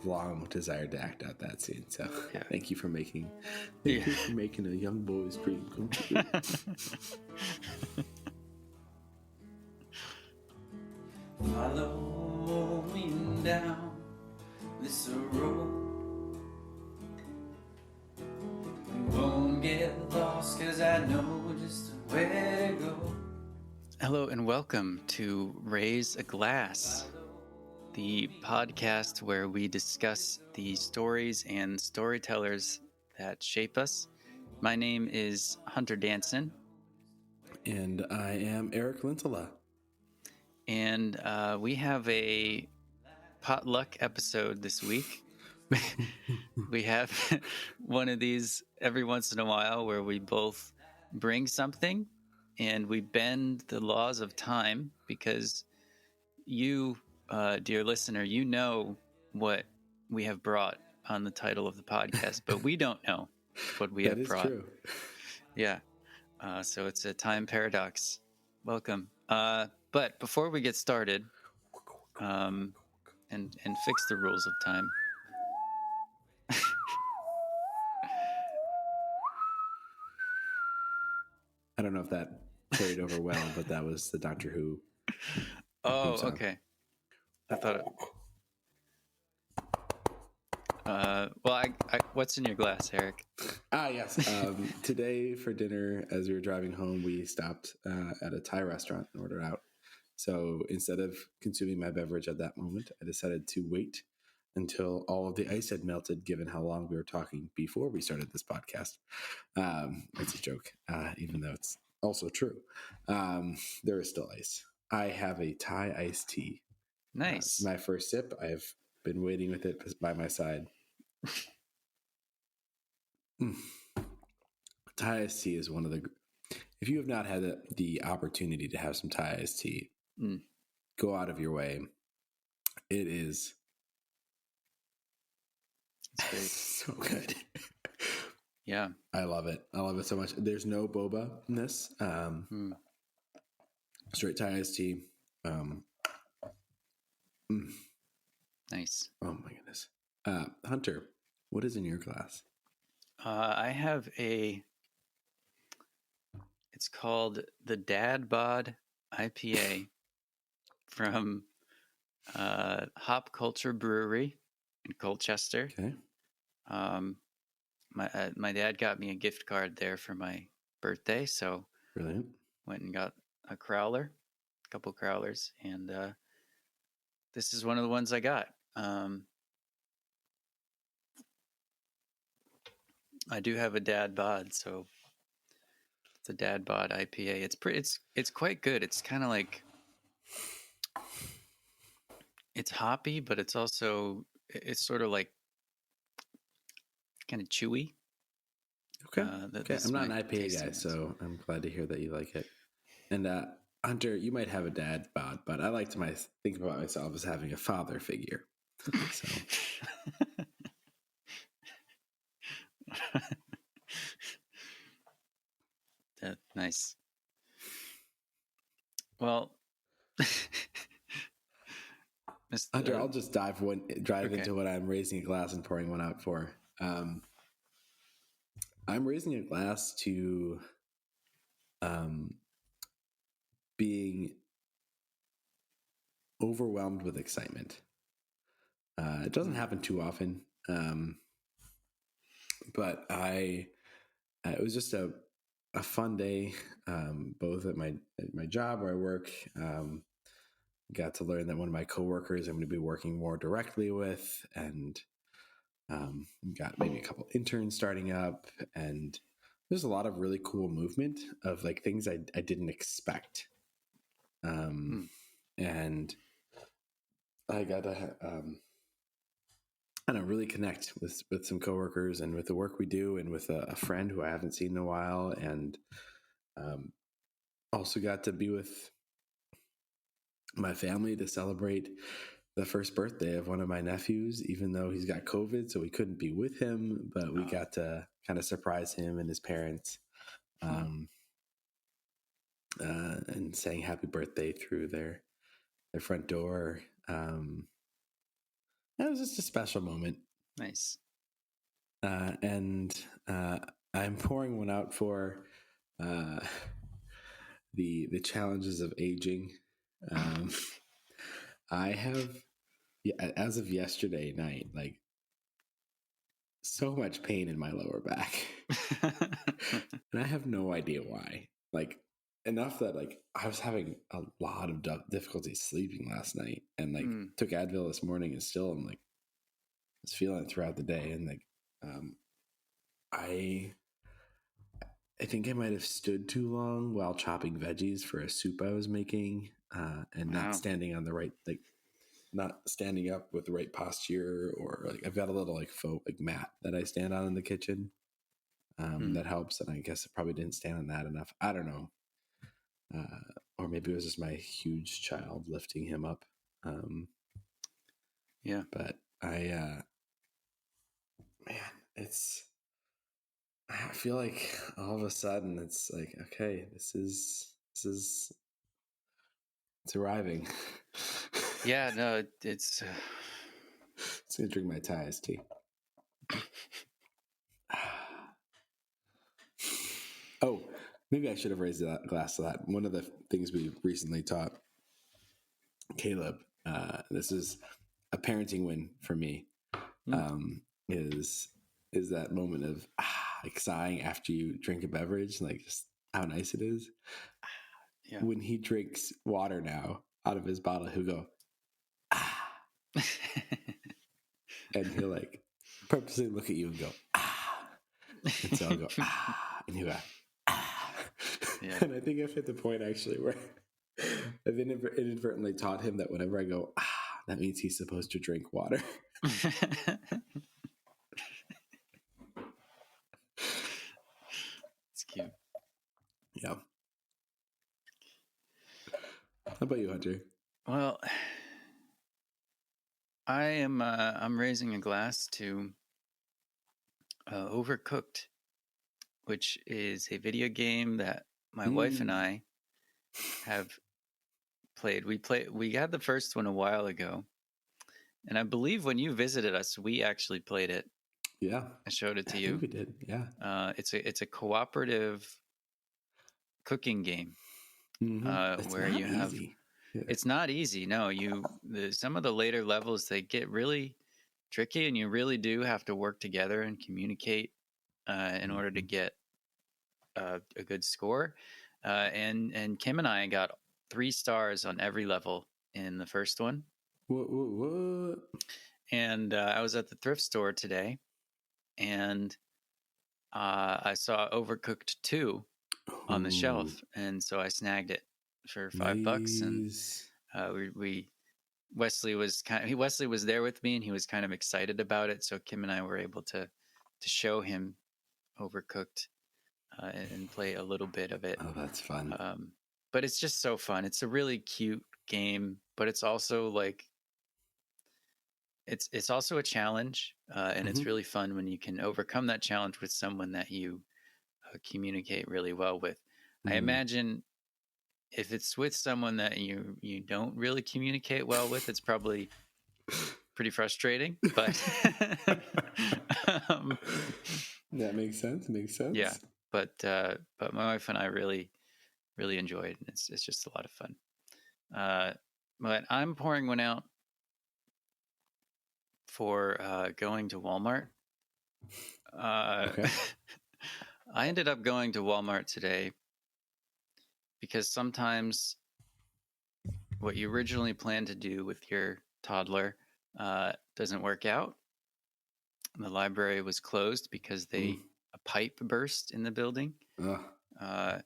long desired to act out that scene. So Yeah. thank you for making a young boy's dream come true. Follow me down this road. Won't get lost 'cause I know just where to go. Hello and welcome to Raise a Glass, the podcast where we discuss the stories and storytellers that shape us. My name is Hunter Danson. And I am Eric Lintela. And we have a potluck episode this week. We have one of these every once in a while where we both bring something and we bend the laws of time because you, dear listener, you know what we have brought on the title of the podcast, but we don't know what we have brought. That is true. Yeah. So it's a time paradox. Welcome. But before we get started, and fix the rules of time. I don't know if that carried over well, but that was the Doctor Who. Oh, okay. I thought it. What's in your glass, Eric? Yes. Today for dinner, as we were driving home, we stopped at a Thai restaurant and ordered out. So instead of consuming my beverage at that moment, I decided to wait until all of the ice had melted, given how long we were talking before we started this podcast. It's a joke, even though it's also true. There is still ice. I have a Thai iced tea. Nice. My first sip. I've been waiting with it by my side. Thai iced tea is one of the... If you have not had the opportunity to have some Thai iced tea, go out of your way. It is... so good. Yeah. I love it. I love it so much. There's no boba in this. Straight Thai iced tea. Nice. Oh my goodness. Hunter, what is in your glass? I have it's called the Dad Bod IPA from Hop Culture Brewery in Colchester. Okay. My dad got me a gift card there for my birthday, so brilliant. Went and got a couple crowlers, and this is one of the ones I got. I do have a Dad Bod, so it's a Dad Bod IPA. It's quite good. It's kind of like it's hoppy, but it's also sort of like kind of chewy. Okay. Okay. I'm not an IPA guy, so I'm glad to hear that you like it. And Hunter, you might have a dad bod, but I like to think about myself as having a father figure. So. Nice. Well, Hunter, I'll just dive into what I'm raising a glass and pouring one out for. I'm raising a glass to being overwhelmed with excitement. It doesn't happen too often, but it was just a fun day, both at my job where I work. Got to learn that one of my coworkers I'm going to be working more directly with, and got maybe a couple interns starting up, and there's a lot of really cool movement of like things I didn't expect. And I got to really connect with some coworkers and with the work we do, and with a friend who I haven't seen in a while, and also got to be with my family to celebrate the first birthday of one of my nephews, even though he's got COVID, so we couldn't be with him, but we got to kind of surprise him and his parents, and saying happy birthday through their front door. And That was just a special moment. Nice. And I'm pouring one out for the challenges of aging. I have, as of yesterday night, like so much pain in my lower back, and I have no idea why. Like enough that like I was having a lot of difficulty sleeping last night, and like took Advil this morning, and still I'm like was feeling it throughout the day, and like I think I might have stood too long while chopping veggies for a soup I was making, and not standing on the right, like not standing up with the right posture, or like I've got a little like faux like mat that I stand on in the kitchen. That helps, and I guess I probably didn't stand on that enough. I don't know, or maybe it was just my huge child lifting him up. Yeah, but man, I feel like all of a sudden it's like, okay, this is it's arriving. Yeah, no, it's gonna drink my Thai iced tea. Oh, maybe I should have raised that glass to that. One of the things we recently taught Caleb, this is a parenting win for me, is that moment of like sighing after you drink a beverage, like just how nice it is. Yeah. When he drinks water now out of his bottle, he'll go, and he'll like purposely look at you and go, and so I'll go, and he'll go, Yeah. And I think I've hit the point actually where I've inadvertently taught him that whenever I go, that means he's supposed to drink water. It's cute. Yeah. How about you, Hunter? Well, I am. I'm raising a glass to Overcooked, which is a video game that my wife and I have played. We had the first one a while ago, and I believe when you visited us, we actually played it. Yeah, I showed it to you. I think we did. Yeah. It's a cooperative cooking game where you have. Easy. Yeah. It's not easy. No, some of the later levels, they get really tricky, and you really do have to work together and communicate in order to get a good score. And Kim and I got 3 stars on every level in the first one. What? And I was at the thrift store today, and I saw Overcooked 2 on the shelf, and so I snagged it for $5, and Wesley was there with me, and he was kind of excited about it. So Kim and I were able to show him Overcooked and play a little bit of it. Oh, that's fun. But it's just so fun. It's a really cute game, but it's also like it's also a challenge, and it's really fun when you can overcome that challenge with someone that you communicate really well with. I imagine if it's with someone that you don't really communicate well with, it's probably pretty frustrating. But that makes sense. Yeah, but my wife and I really enjoy it, and it's just a lot of fun. But I'm pouring one out for going to Walmart. Okay. I ended up going to Walmart today because sometimes what you originally planned to do with your toddler doesn't work out. The library was closed because a pipe burst in the building. And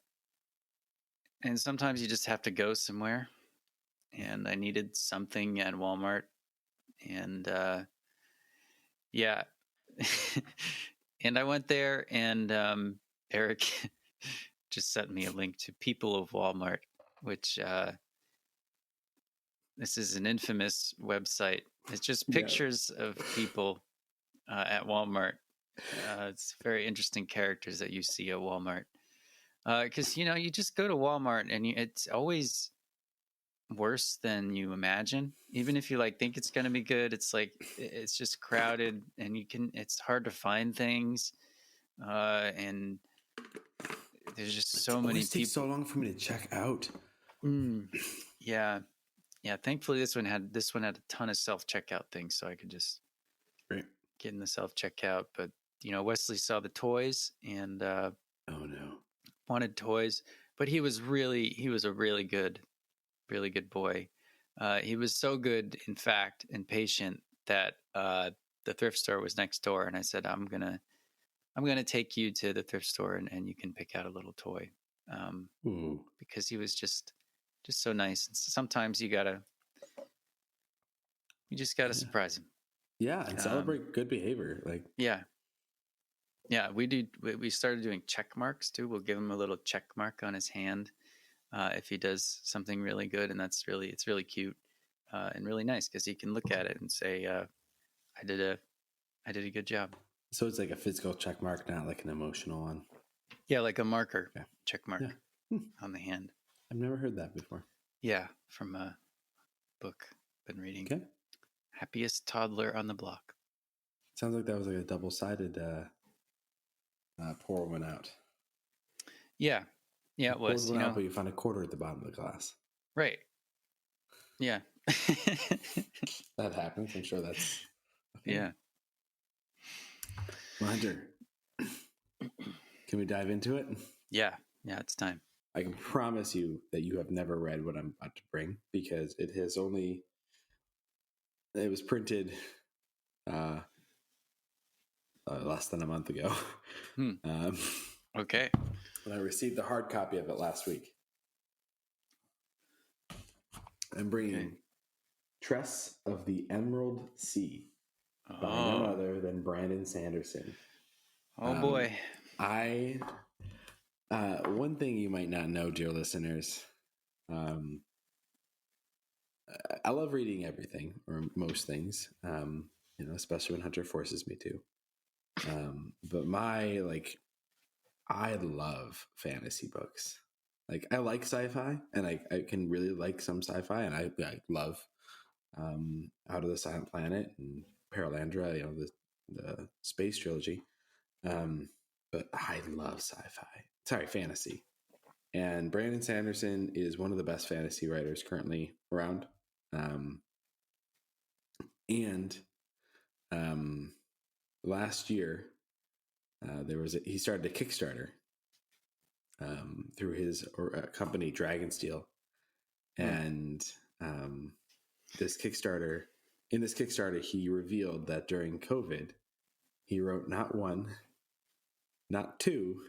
sometimes you just have to go somewhere. And I needed something at Walmart. And yeah. And I went there, and Eric just sent me a link to People of Walmart, which this is an infamous website. It's just pictures of people at Walmart. It's very interesting characters that you see at Walmart. Because, you just go to Walmart, and it's always worse than you imagine. Even if you like think it's going to be good, it's like it's just crowded, and it's hard to find things, and there's just so many It takes so people. long for me to check out. Yeah. Thankfully, this one had a ton of self checkout things, so I could just get in the self checkout. But Wesley saw the toys and oh no, wanted toys. But he was a really good boy. He was so good, in fact, and patient that the thrift store was next door, and I said, I'm gonna take you to the thrift store, and you can pick out a little toy, because he was just so nice. And sometimes you just gotta surprise him. Yeah, and celebrate good behavior. We started doing check marks too. We'll give him a little check mark on his hand if he does something really good, and it's really cute and really nice because he can look at it and say, I did a good job. So it's like a physical check mark, not like an emotional one. Yeah, like a marker, check mark on the hand. I've never heard that before. Yeah, from a book I've been reading. Okay. Happiest toddler on the block. Sounds like that was like a double-sided pour one out. Yeah, it was. One out, but you find a quarter at the bottom of the glass. Right. Yeah. That happens. I'm sure that's. Yeah. Well, Hunter, can we dive into it? Yeah, it's time. I can promise you that you have never read what I'm about to bring because it was printed less than a month ago. Okay. And I received the hard copy of it last week. I'm bringing Tress of the Emerald Sea by none other than Brandon Sanderson. Oh boy. One thing you might not know, dear listeners, I love reading everything or most things, especially when Hunter forces me to. But I love fantasy books. Like I like sci-fi, and I can really like some sci-fi, and I love Out of the Silent Planet and Paralandra, the space trilogy. But I love fantasy. And Brandon Sanderson is one of the best fantasy writers currently around. Last year, he started a Kickstarter through his company Dragonsteel, and in this Kickstarter, he revealed that during COVID, he wrote not one, not two,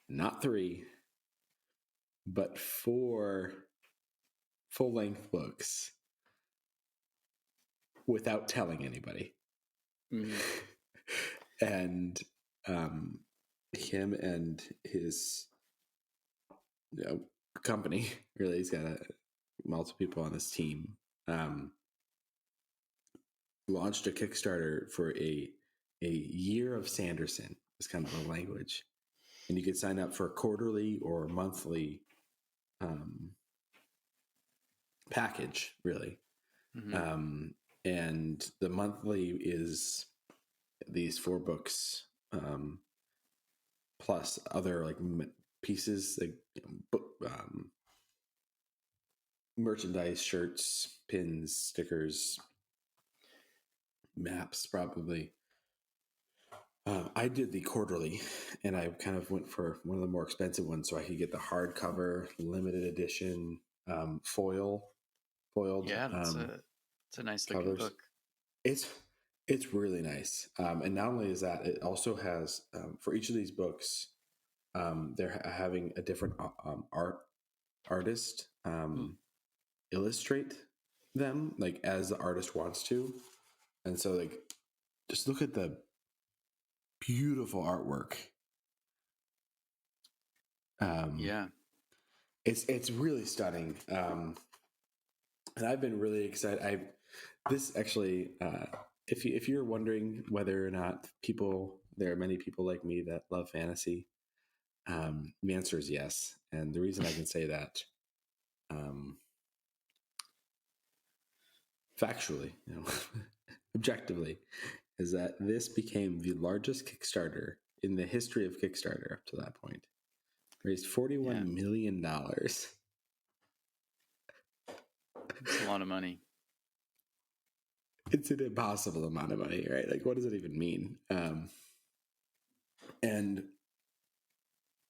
not three, but 4 full-length books without telling anybody. And him and his company, really, he's got multiple people on his team, launched a Kickstarter for a year of Sanderson. Is kind of the language, and you could sign up for a quarterly or monthly package, really. And the monthly is these 4 books, plus other like pieces, like merchandise, shirts, pins, stickers, maps, probably. I did the quarterly, and I kind of went for one of the more expensive ones, so I could get the hardcover, limited edition, foiled. Yeah, it's a nice looking book. It's really nice, and not only is that, it also has for each of these books, they're having a different artist illustrate them, like as the artist wants to, and so like just look at the beautiful artwork. It's really stunning, and I've been really excited. If you're wondering whether or not there are many people like me that love fantasy, the answer is yes. And the reason I can say that factually, objectively, is that this became the largest Kickstarter in the history of Kickstarter up to that point. Raised $41 million. It's a lot of money. It's an impossible amount of money, right? Like, what does it even mean? And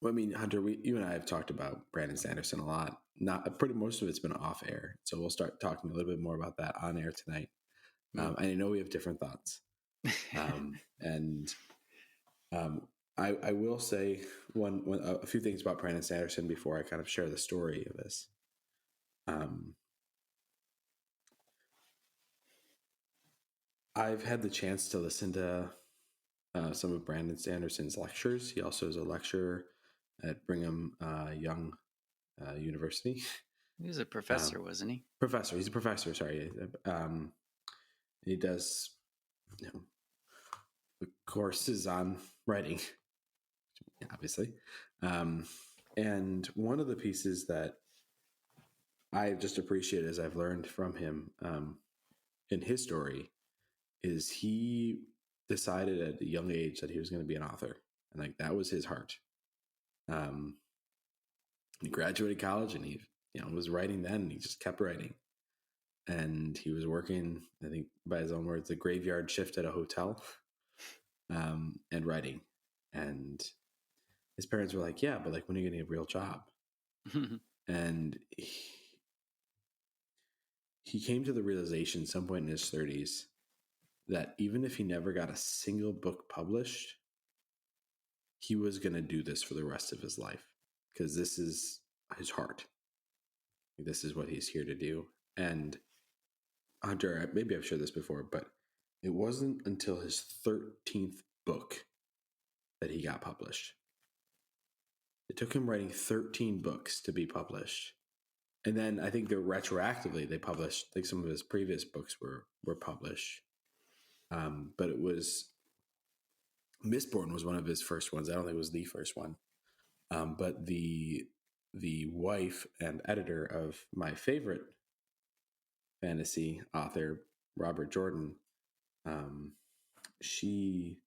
I mean, Hunter, you and I have talked about Brandon Sanderson a lot. Not pretty most of it's been off air, so we'll start talking a little bit more about that on air tonight. And I know we have different thoughts. I will say a few things about Brandon Sanderson before I kind of share the story of this. I've had the chance to listen to some of Brandon Sanderson's lectures. He also is a lecturer at Brigham Young University. He was a professor, wasn't he? Professor. He's a professor. Sorry. He does, courses on writing, obviously. And one of the pieces that I just appreciate as I've learned from him in his story is he decided at a young age that he was going to be an author, and like that was his heart. He graduated college and he was writing then, and he just kept writing. And he was working, I think by his own words, the graveyard shift at a hotel, and writing. And his parents were like, yeah, but like, when are you going to get a real job? And he came to the realization some point in his 30s that even if he never got a single book published, he was going to do this for the rest of his life, because this is his heart. This is what he's here to do. And Hunter, maybe I've shared this before, but it wasn't until his 13th book that he got published. It took him writing 13 books to be published. And then I think that retroactively they published, like some of his previous books were published. But it was, Mistborn was one of his first ones. I don't think it was the first one. But the wife and editor of my favorite fantasy author, Robert Jordan, she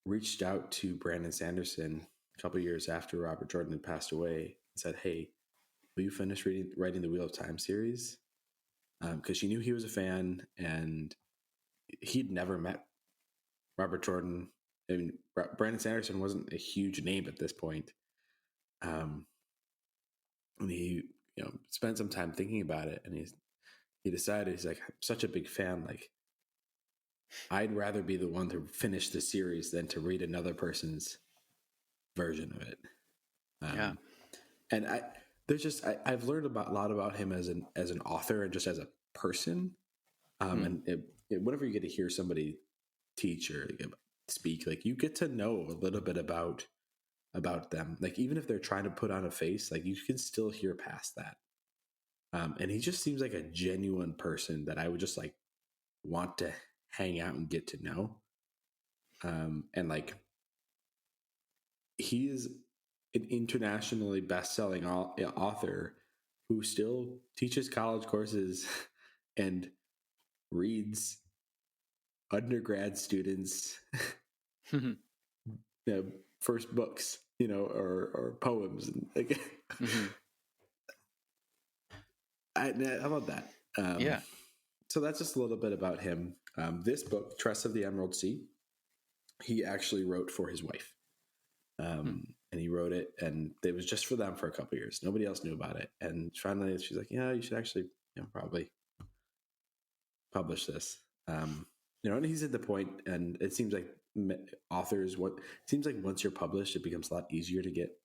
reached out to Brandon Sanderson a couple of years after Robert Jordan had passed away and said, hey, will you finish writing the Wheel of Time series? Because she knew he was a fan, and he'd never met Robert Jordan. I mean, Brandon Sanderson wasn't a huge name at this point. And he, spent some time thinking about it, and he decided, he's like, I'm such a big fan. Like, I'd rather be the one to finish the series than to read another person's version of it. And I've learned a lot about him as an author and just as a person. And whenever you get to hear somebody teach or speak, like, you get to know a little bit about them. Like, even if they're trying to put on a face, like, you can still hear past that. And he just seems like a genuine person that I would just like want to hang out and get to know. And like, he is an internationally best-selling author who still teaches college courses and reads undergrad students first books, or poems, and like, how about that? So that's just a little bit about him. This book, Tress of the Emerald Sea, he actually wrote for his wife. And he wrote it, and it was just for them for a couple of years. Nobody else knew about it. And finally, she's like, "Yeah, you should actually, probably publish this." And he's at the point, and it seems like authors, once you're published, it becomes a lot easier to get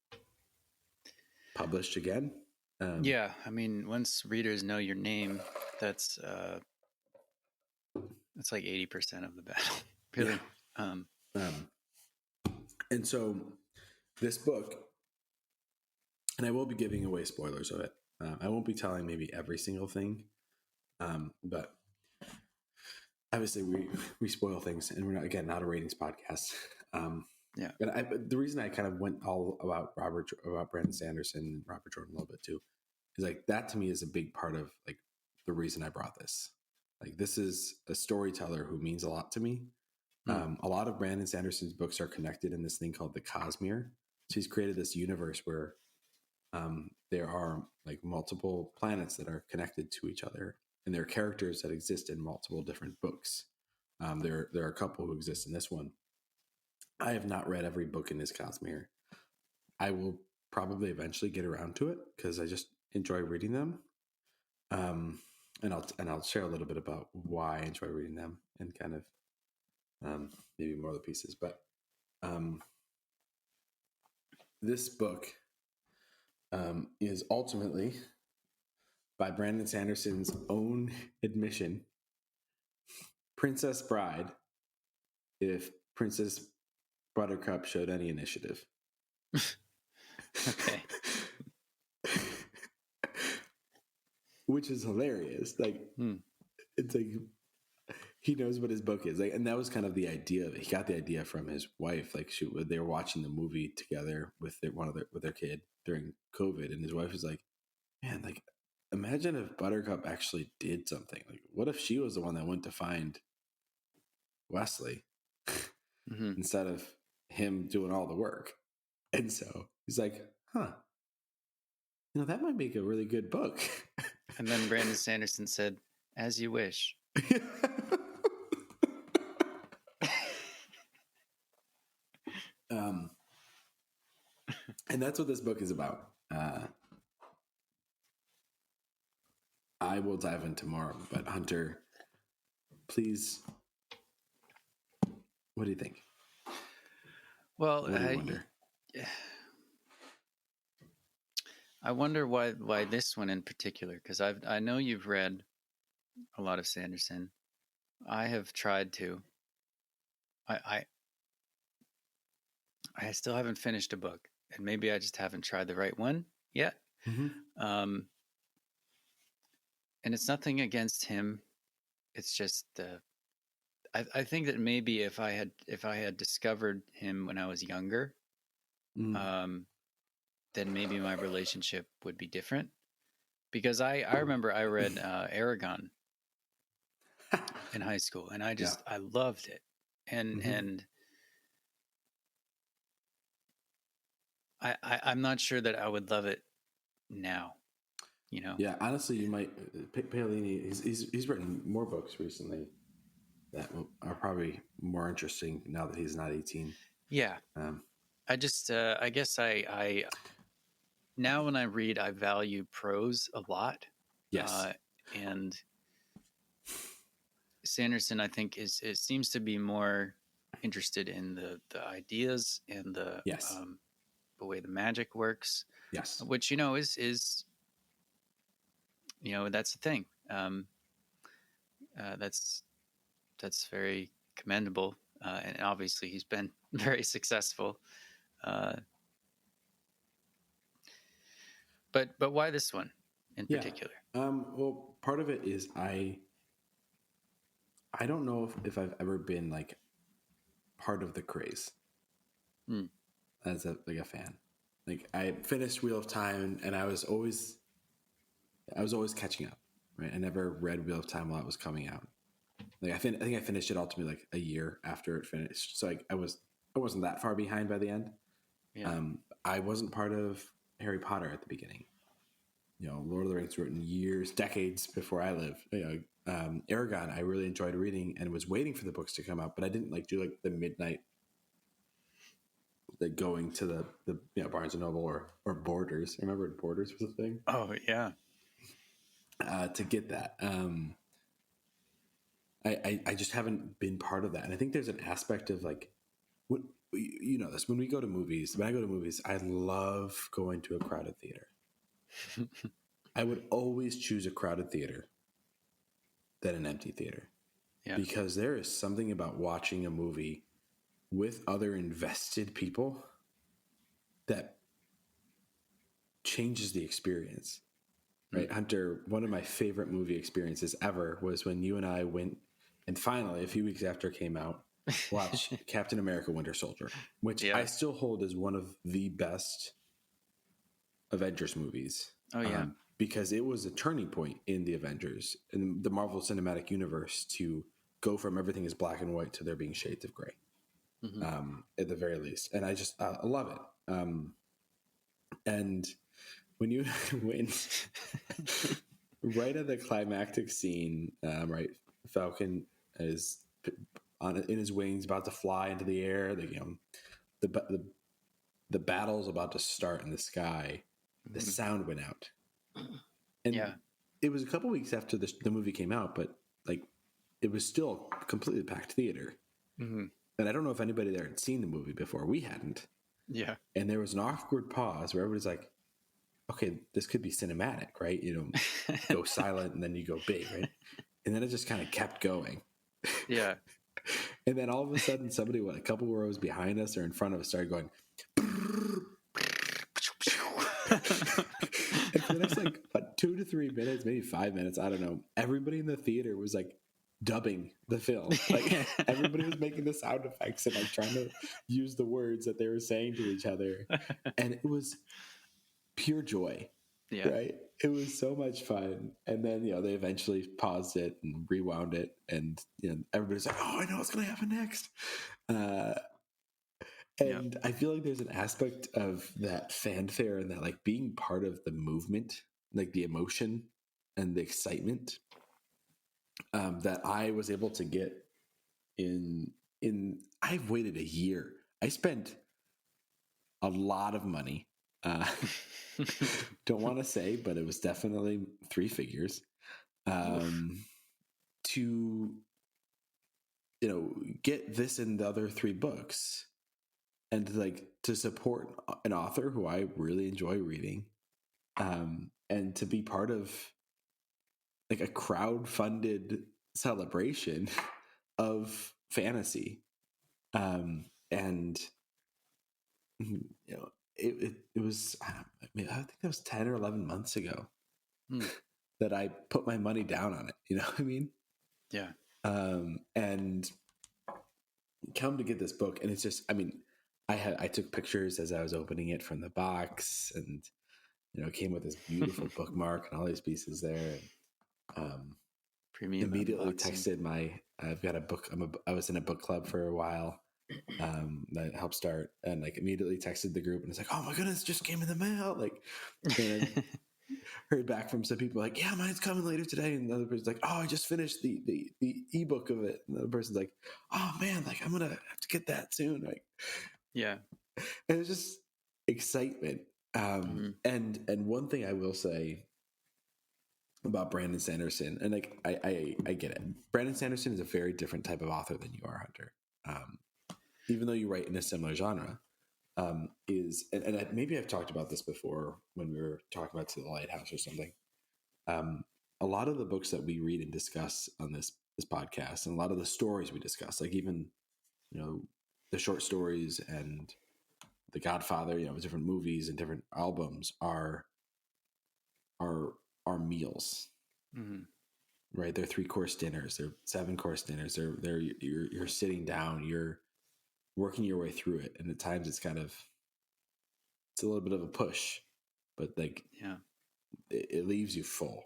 published again. I mean, once readers know your name, that's like 80% of the battle, really. Yeah. And so this book, and I will be giving away spoilers of it. I won't be telling maybe every single thing, but obviously we spoil things, and we're not a ratings podcast. But the reason I kind of went all about Brandon Sanderson and Robert Jordan a little bit too is like that to me is a big part of like the reason I brought this. Like, this is a storyteller who means a lot to me. A lot of Brandon Sanderson's books are connected in this thing called the Cosmere. So he's created this universe where there are like multiple planets that are connected to each other, and there are characters that exist in multiple different books. There are a couple who exist in this one. I have not read every book in this Cosmere. I will probably eventually get around to it because I just enjoy reading them. And I'll share a little bit about why I enjoy reading them and kind of maybe more of the pieces. But this book is ultimately, by Brandon Sanderson's own admission, Princess Bride if Princess Buttercup showed any initiative. Okay. Which is hilarious. Like, it's like he knows what his book is. Like, and that was kind of the idea of it. He got the idea from his wife. Like, they were watching the movie together with their kid during COVID, and his wife was like, "Man, like, imagine if Buttercup actually did something. Like, what if she was the one that went to find Wesley instead of him doing all the work?" And so he's like, "Huh, that might make a really good book." And then Brandon Sanderson said, "As you wish." And that's what this book is about. I will dive into more, but Hunter, please, what do you think? Well, What do you wonder? I wonder why this one in particular, because I know you've read a lot of Sanderson. I have tried to. I still haven't finished a book, and maybe I just haven't tried the right one yet. And it's nothing against him. It's just I think that maybe if I had discovered him when I was younger, then maybe my relationship would be different. Because I remember I read Aragon in high school, and I loved it, and I'm not sure that I would love it now. Yeah, honestly, you might. Paolini, he's written more books recently that are probably more interesting now that he's not 18. Yeah. I just, I guess I now when I read, I value prose a lot. Yes. And Sanderson, I think, it seems to be more interested in the ideas and the way the magic works. Yes. Which, is that's the thing. That's very commendable. And obviously he's been very successful. But why this one in particular? Well, part of it is I don't know if I've ever been like part of the craze as a fan. Like, I finished Wheel of Time, and I was always catching up. Right, I never read Wheel of Time while it was coming out. Like, I think I finished it ultimately like a year after it finished. So I wasn't that far behind by the end. Yeah. I wasn't part of Harry Potter at the beginning. Lord of the Rings written years, decades before I lived. Aragon, I really enjoyed reading and was waiting for the books to come out, but I didn't do like the midnight, like going to the Barnes and Noble or Borders. Remember Borders was a thing? Oh yeah. To get that. I just haven't been part of that. And I think there's an aspect of like, this, when I go to movies, I love going to a crowded theater. I would always choose a crowded theater than an empty theater. Yeah. Because there is something about watching a movie with other invested people that changes the experience. Right, Hunter, one of my favorite movie experiences ever was when you and I went and finally, a few weeks after it came out, watched Captain America Winter Soldier, which I still hold as one of the best Avengers movies. Oh, yeah. because it was a turning point in the Avengers and the Marvel Cinematic Universe to go from everything is black and white to there being shades of gray, at the very least. And I just I love it. And when you when right at the climactic scene, right, Falcon is in his wings, about to fly into the air. The battle's about to start in the sky. The sound went out, and it was a couple weeks after the movie came out, but like it was still a completely packed theater. And I don't know if anybody there had seen the movie before. We hadn't. Yeah. And there was an awkward pause where everybody's like, okay, this could be cinematic, right? Go silent and then you go big, right? And then it just kind of kept going. Yeah. And then all of a sudden, somebody, a couple rows behind us or in front of us, started going. And for the next 2 to 3 minutes, maybe 5 minutes, I don't know, everybody in the theater was like dubbing the film. Like everybody was making the sound effects and like trying to use the words that they were saying to each other. And it was pure joy. Yeah. Right. It was so much fun. And then, they eventually paused it and rewound it. And, everybody's like, oh, I know what's going to happen next. And I feel like there's an aspect of that fanfare and that like being part of the movement, like the emotion and the excitement, that I was able to get I've waited a year. I spent a lot of money. Don't want to say, but it was definitely 3 figures, to, get this and the other 3 books and to support an author who I really enjoy reading, and to be part of like a crowd-funded celebration of fantasy. And it was, I think that was 10 or 11 months ago that I put my money down on it. You know what I mean? Yeah. And come to get this book, and it's just, I took pictures as I was opening it from the box, and it came with this beautiful bookmark and all these pieces there. Premium immediately unboxing. texted I've got a book. I was in a book club for a while. That helped start, and immediately texted the group, and it's like, oh my goodness, just came in the mail. And heard back from some people like, yeah, mine's coming later today, and the other person's like, oh, I just finished the ebook of it, and the other person's like, oh man, I'm gonna have to get that soon. Yeah, and it's just excitement. And one thing I will say about Brandon Sanderson, and I get it. Brandon Sanderson is a very different type of author than you are, Hunter. Even though you write in a similar genre, maybe I've talked about this before when we were talking about To the Lighthouse or something. A lot of the books that we read and discuss on this podcast, and a lot of the stories we discuss, even the short stories and The Godfather, different movies and different albums are meals. Right? They're 3-course dinners. They're 7-course dinners. You're sitting down. You're working your way through it, and at times it's a little bit of a push, but it leaves you full,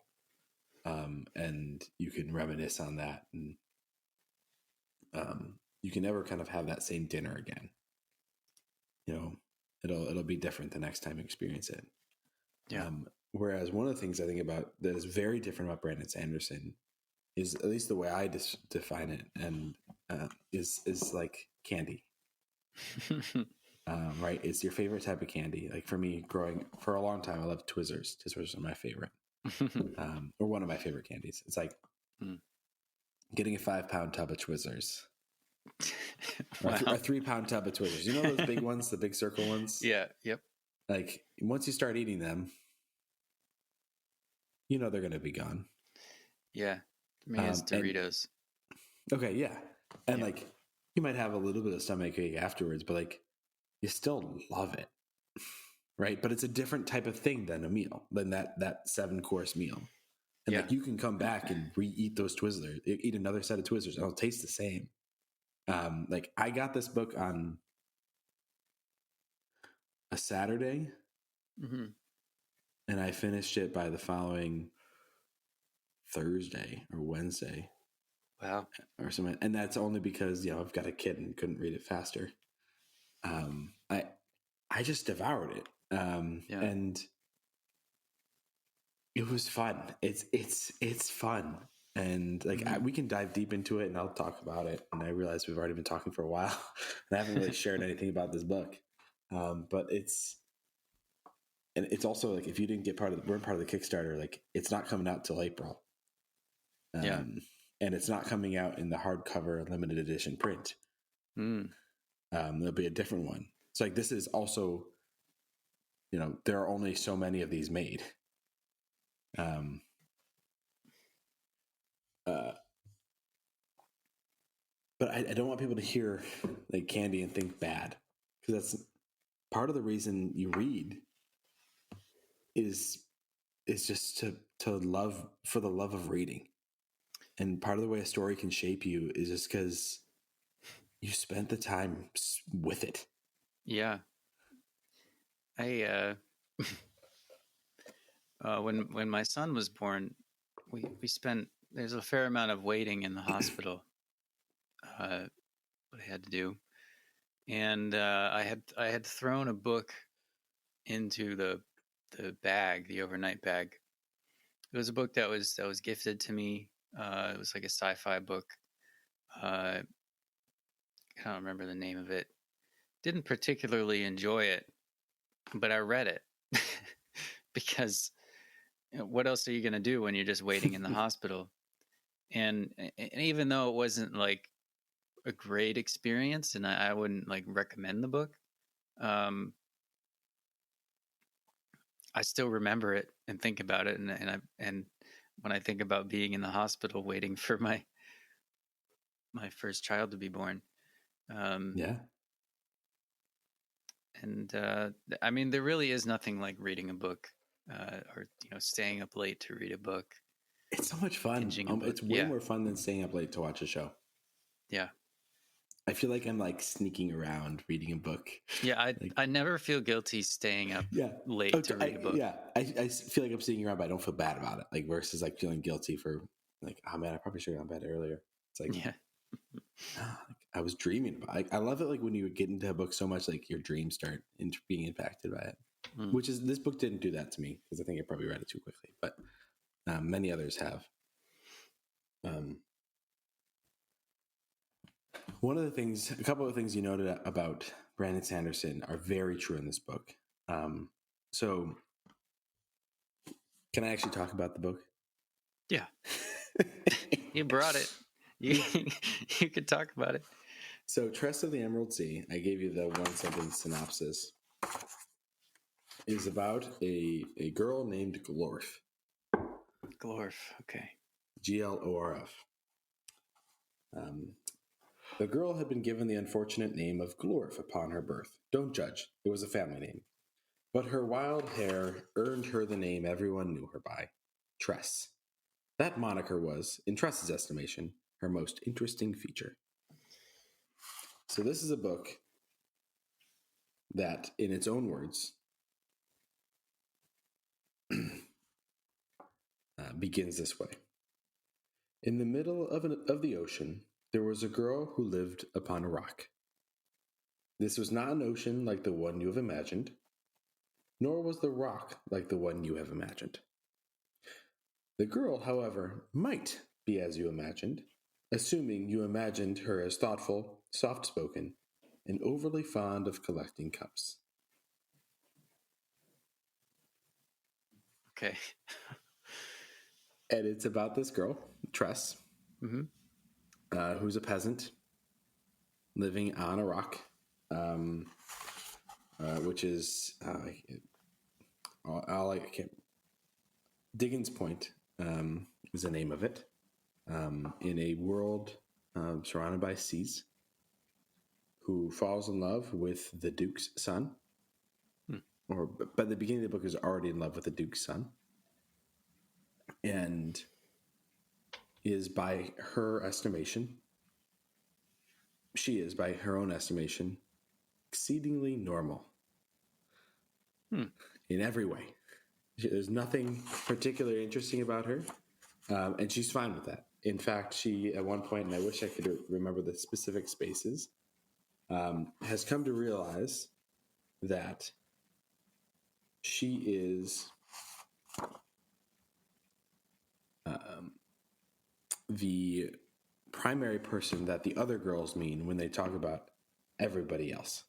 and you can reminisce on that, and you can never kind of have that same dinner again. It'll be different the next time you experience it. Whereas one of the things I think about that is very different about Brandon Sanderson is, at least the way I define it, and is like candy. Right? It's your favorite type of candy. For me, for a long time, I loved Twizzlers. Twizzlers are my favorite, or one of my favorite candies. It's like getting a 5-pound tub of Twizzlers, or a 3-pound tub of Twizzlers. You know those big ones, the big circle ones? Yeah. Yep. Once you start eating them, they're going to be gone. Yeah. For me, it's Doritos. Okay, yeah. And you might have a little bit of stomachache afterwards, but you still love it, right? But it's a different type of thing than a meal, than that 7-course meal. And you can come back and re-eat those Twizzlers, eat another set of Twizzlers, and it'll taste the same. I got this book on a Saturday, and I finished it by the following Thursday or Wednesday. Wow. Or something. And that's only because, I've got a kid and couldn't read it faster. I just devoured it. And it was fun. It's fun. And we can dive deep into it and I'll talk about it. And I realize we've already been talking for a while and I haven't really shared anything about this book. But it's also like, if you didn't get we're part of the Kickstarter, like it's not coming out till April. And it's not coming out in the hardcover limited edition print. There'll be a different one. So like, this is also, there are only so many of these made. But I don't want people to hear like Candy and think bad, because that's part of the reason you read is just to love, for the love of reading. And part of the way a story can shape you is just because you spent the time with it. Yeah. I when my son was born, we spent, there's a fair amount of waiting in the hospital. What I had to do, and I had thrown a book into the bag, the overnight bag. It was a book that was gifted to me. It was like a sci-fi book. I don't remember the name of it. Didn't particularly enjoy it, but I read it because what else are you going to do when you're just waiting in the hospital? And even though it wasn't like a great experience, and I wouldn't like recommend the book, I still remember it and think about it, and when I think about being in the hospital waiting for my first child to be born, and I mean, there really is nothing like reading a book, or staying up late to read a book. It's so much fun. It's way more fun than staying up late to watch a show. Yeah. I feel like I'm like sneaking around reading a book. Yeah, I never feel guilty staying up late to read a book. Yeah, I feel like I'm sneaking around, but I don't feel bad about it. Like, versus like feeling guilty for like, oh man, I probably should have gone to bed earlier. It's like, I was dreaming about it. I love it, like when you get into a book so much, like your dreams start being impacted by it. Which is, this book didn't do that to me, because I think I probably read it too quickly, but many others have. A couple of things you noted about Brandon Sanderson are very true in this book. So can I actually talk about the book? Yeah. You brought it. You could talk about it. So Tress of the Emerald Sea, I gave you the one sentence synopsis, is about a girl named Glorf. Glorf, okay. Glorf. The girl had been given the unfortunate name of Glorf upon her birth. Don't judge. It was a family name. But her wild hair earned her the name everyone knew her by, Tress. That moniker was, in Tress's estimation, her most interesting feature. So this is a book that, in its own words, begins this way. In the middle of the ocean, there was a girl who lived upon a rock. This was not an ocean like the one you have imagined, nor was the rock like the one you have imagined. The girl, however, might be as you imagined, assuming you imagined her as thoughtful, soft-spoken, and overly fond of collecting cups. Okay. And it's about this girl, Tress, who's a peasant living on a rock, which is Diggins Point is the name of it, in a world surrounded by seas, who falls in love with the Duke's son, or by the beginning of the book is already in love with the Duke's son, and is, by her estimation, she is, by her own estimation, exceedingly normal in every way. There's nothing particularly interesting about her, and she's fine with that. In fact, she, at one point, and I wish I could remember the specific spaces, has come to realize that she is the primary person that the other girls mean when they talk about everybody else.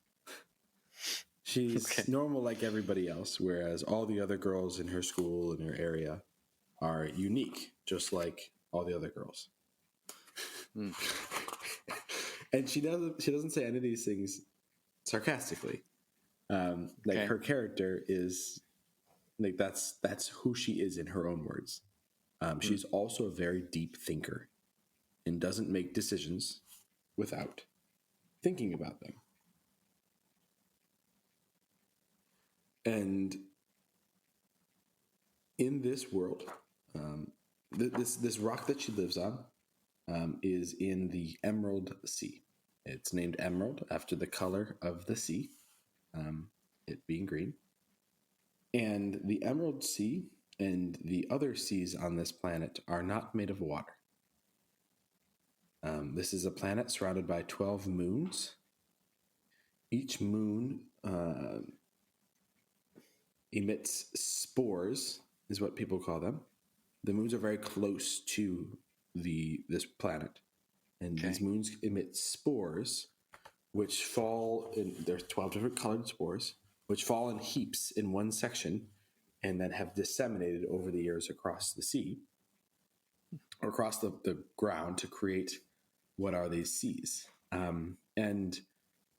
She's normal like everybody else, whereas all the other girls in her school, in her area, are unique, just like all the other girls. And she doesn't say any of these things sarcastically. Her character is like that's who she is in her own words. She's also a very deep thinker and doesn't make decisions without thinking about them. And in this world, this rock that she lives on is in the Emerald Sea. It's named Emerald after the color of the sea, it being green. And the Emerald Sea and the other seas on this planet are not made of water. This is a planet surrounded by 12 moons. Each moon emits spores, is what people call them. The moons are very close to this planet, and these moons emit spores, which fall in. There's 12 different colored spores, which fall in heaps in one section, and then have disseminated over the years across the sea, or across the ground to create what are these seas. And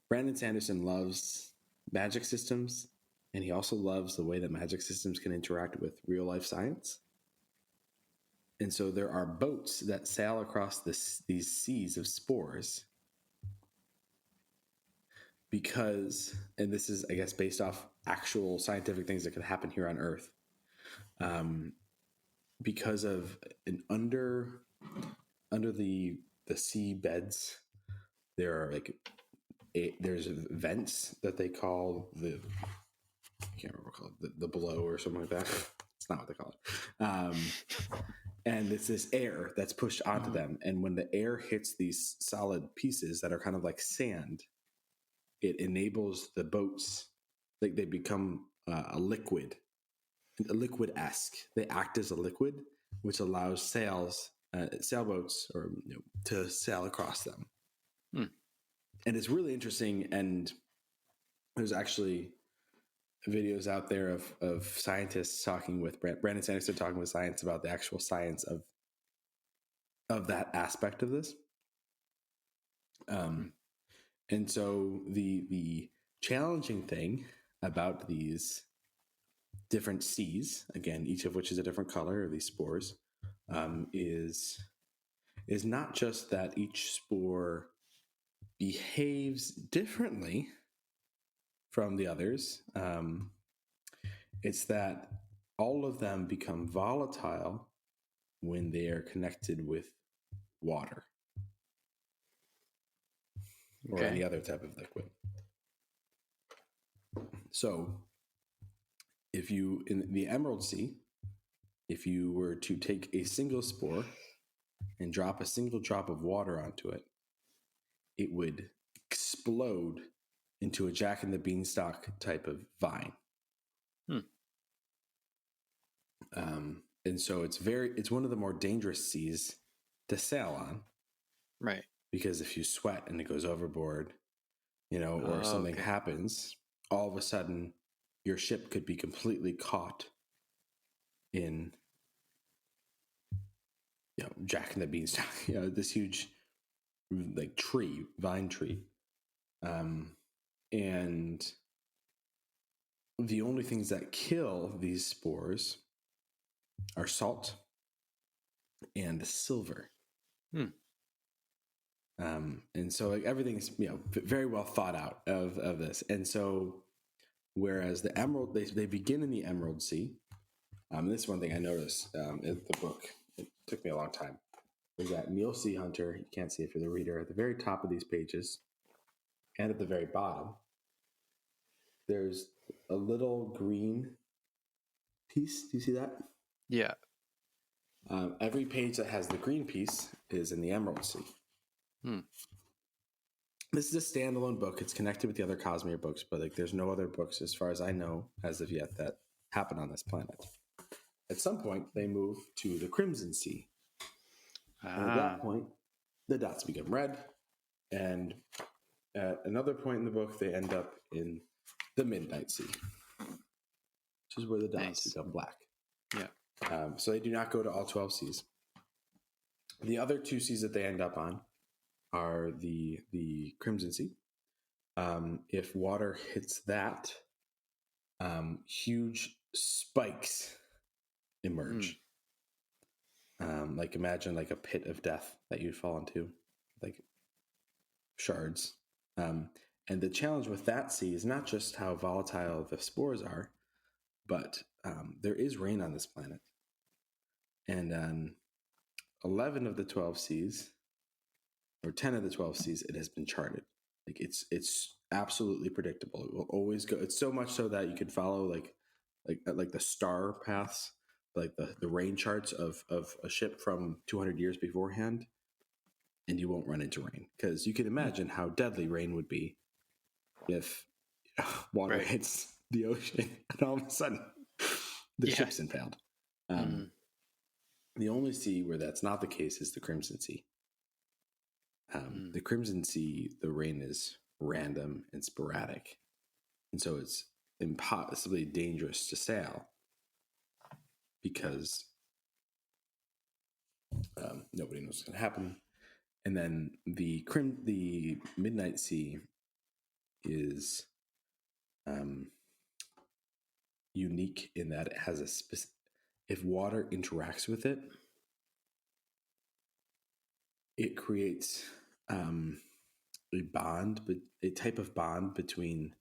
Brandon Sanderson loves magic systems, and he also loves the way that magic systems can interact with real life science. And so there are boats that sail across these seas of spores because, and this is, I guess, based off actual scientific things that could happen here on Earth, because of an under the sea beds, there are there's vents that they call I can't remember what called the blow or something like that. It's not what they call it. And it's this air that's pushed onto them. And when the air hits these solid pieces that are kind of like sand, it enables the boats, like they become a liquid-esque. They act as a liquid, which allows sailboats to sail across them. And it's really interesting. And there's actually videos out there of scientists talking with Brandon Sanderson, talking with science about the actual science of that aspect of this. And so the challenging thing about these different seas, again, each of which is a different color, or these spores, is not just that each spore behaves differently from the others. It's that all of them become volatile when they are connected with water or any other type of liquid. So if you, in the Emerald Sea, if you were to take a single spore and drop a single drop of water onto it, it would explode into a Jack and the Beanstalk type of vine. And so it's one of the more dangerous seas to sail on. Right. Because if you sweat and it goes overboard, or something happens, all of a sudden your ship could be completely caught in, Jack and the Beanstalk, this huge like vine tree. And the only things that kill these spores are salt and silver. And so everything's, very well thought out of this. And so, whereas the Emerald, they begin in the Emerald Sea. This is one thing I noticed in the book. It took me a long time. Is that Neil C. Hunter, you can't see it for the reader, at the very top of these pages and at the very bottom, there's a little green piece. Do you see that? Yeah. Every page that has the green piece is in the Emerald Sea. This is a standalone book. It's connected with the other Cosmere books, but like there's no other books, as far as I know, as of yet, that happen on this planet. At some point, they move to the Crimson Sea. And at that point, the dots become red. And at another point in the book, they end up in the Midnight Sea, which is where the dots become black. Yeah. So they do not go to all 12 seas. The other 2 seas that they end up on are the Crimson Sea. If water hits that, huge spikes emerge. Like imagine like a pit of death that you'd fall into, like shards. And the challenge with that sea is not just how volatile the spores are, but there is rain on this planet. And on 11 of the 12 seas, or 10 of the 12 seas, it has been charted. Like it's absolutely predictable. It will always go. It's so much so that you could follow like the star paths, like the rain charts of a ship from 200 years beforehand, and you won't run into rain, because you can imagine how deadly rain would be if water hits the ocean and all of a sudden the ship's impaled. The only sea where that's not the case is the Crimson Sea. The Crimson Sea, the rain is random and sporadic, and so it's impossibly dangerous to sail because nobody knows what's going to happen. And then the Midnight Sea is unique in that it has if water interacts with it, it creates a bond, but a type of bond between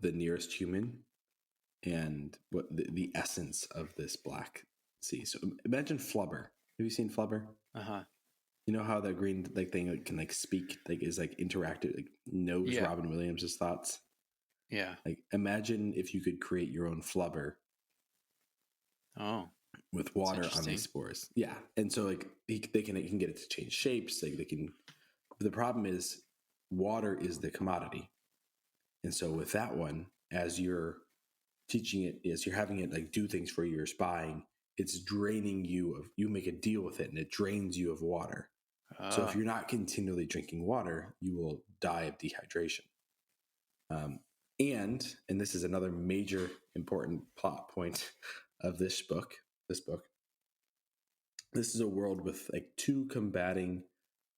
the nearest human and what the essence of this black sea. So imagine flubber. Have you seen flubber? You know how that green like thing can like speak, like is like interactive, like knows Robin Williams' thoughts. Yeah. Like imagine if you could create your own flubber. With water on these spores. Yeah. And so like they can get it to change shapes. Like they can. The problem is water is the commodity. And so with that one, as you're teaching it, as you're having it like do things for your spying, it's draining you of, you make a deal with it and it drains you of water. So if you're not continually drinking water, you will die of dehydration. And this is another major important plot point of this book. This is a world with like 2 combating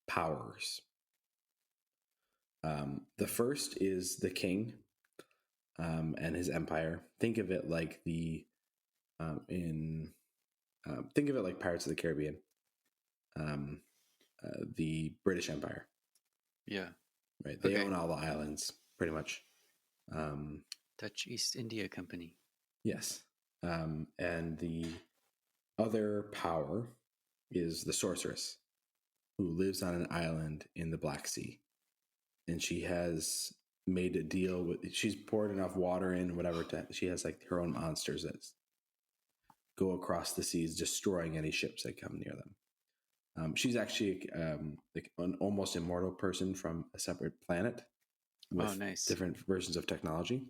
powers. The first is the king and his empire. Think of it like think of it like Pirates of the Caribbean, the British Empire. Yeah. Right. They own all the islands, pretty much. Dutch East India Company. Yes. And the other power is the sorceress, who lives on an island in the Black Sea. And she has made a deal with, she's poured enough water in, whatever, she has like her own monsters that go across the seas, destroying any ships that come near them. She's actually like an almost immortal person from a separate planet with different versions of technology.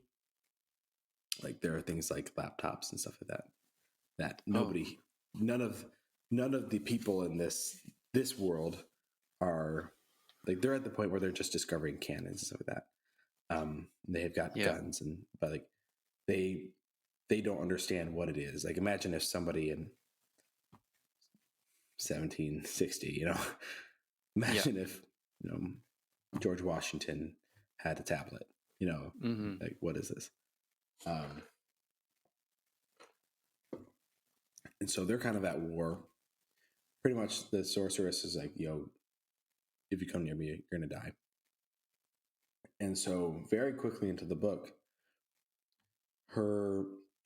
Like there are things like laptops and stuff like that none of the people in this world are like, they're at the point where they're just discovering cannons and stuff like that. They have got guns, but like they don't understand what it is. Like imagine if somebody in 1760, imagine if George Washington had a tablet, like what is this? And so they're kind of at war. Pretty much the sorceress is like, if you come near me, you're going to die. And so very quickly into the book,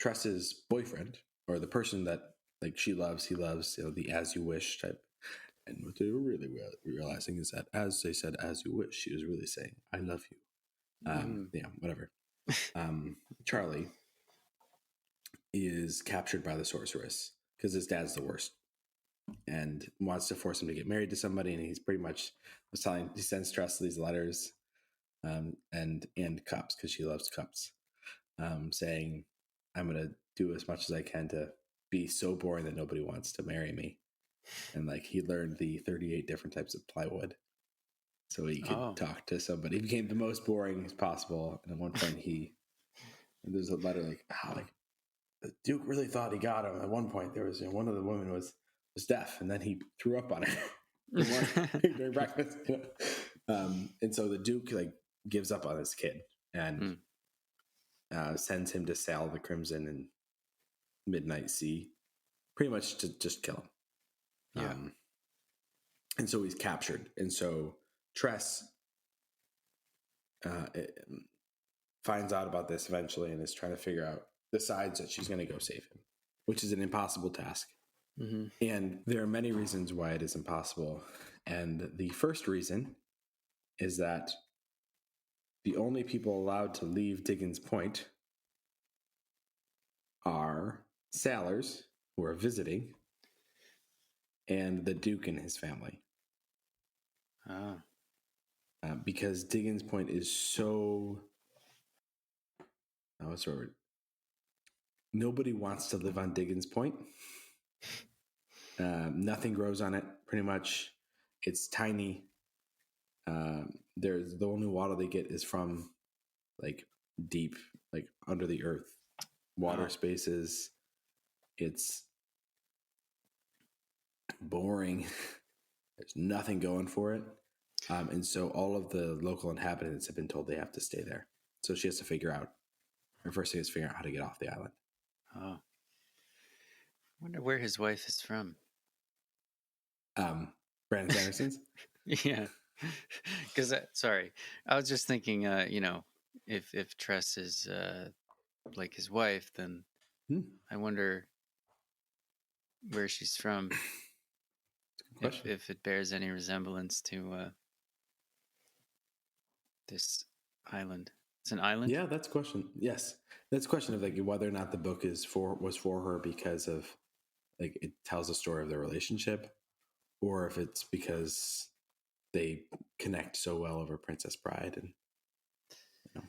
Tress's boyfriend, or the person that like he loves, the as you wish type. And what they were really realizing is that as they said, as you wish, she was really saying, I love you. Yeah, whatever. Charlie is captured by the sorceress because his dad's the worst and wants to force him to get married to somebody. And he's pretty much he sends Tress these letters and cups because she loves cups, saying, I'm going to do as much as I can to be so boring that nobody wants to marry me. And like he learned the 38 different types of plywood so he could talk to somebody. He became the most boring as possible. And at one point there's a letter like the Duke really thought he got him. At one point there was one of the women was deaf and then he threw up on her during breakfast. And so the Duke like gives up on his kid and sends him to sail the Crimson and Midnight Sea, pretty much to just kill him. Yeah. And so he's captured. And so Tress finds out about this eventually and is trying to decides that she's going to go save him, which is an impossible task. Mm-hmm. And there are many reasons why it is impossible. And the first reason is that the only people allowed to leave Diggins Point are sailors who are visiting and the Duke and his family. Because Diggins Point is so... what's the word? Nobody wants to live on Diggins Point. Nothing grows on it, pretty much. It's tiny. There's the only water they get is from like deep, like under the earth water spaces. It's boring. There's nothing going for it. And so all of the local inhabitants have been told they have to stay there. So she has to figure out, her first thing is figure out how to get off the island. Oh. I wonder where his wife is from. Brandon Sanderson's? Yeah. Because, I was just thinking, if Tress is like his wife, then I wonder where she's from. If it bears any resemblance to this island. It's an island? Yeah, that's a question. Yes. That's a question of like whether or not the book was for her because of like it tells a story of their relationship, or if it's because they connect so well over Princess Bride. And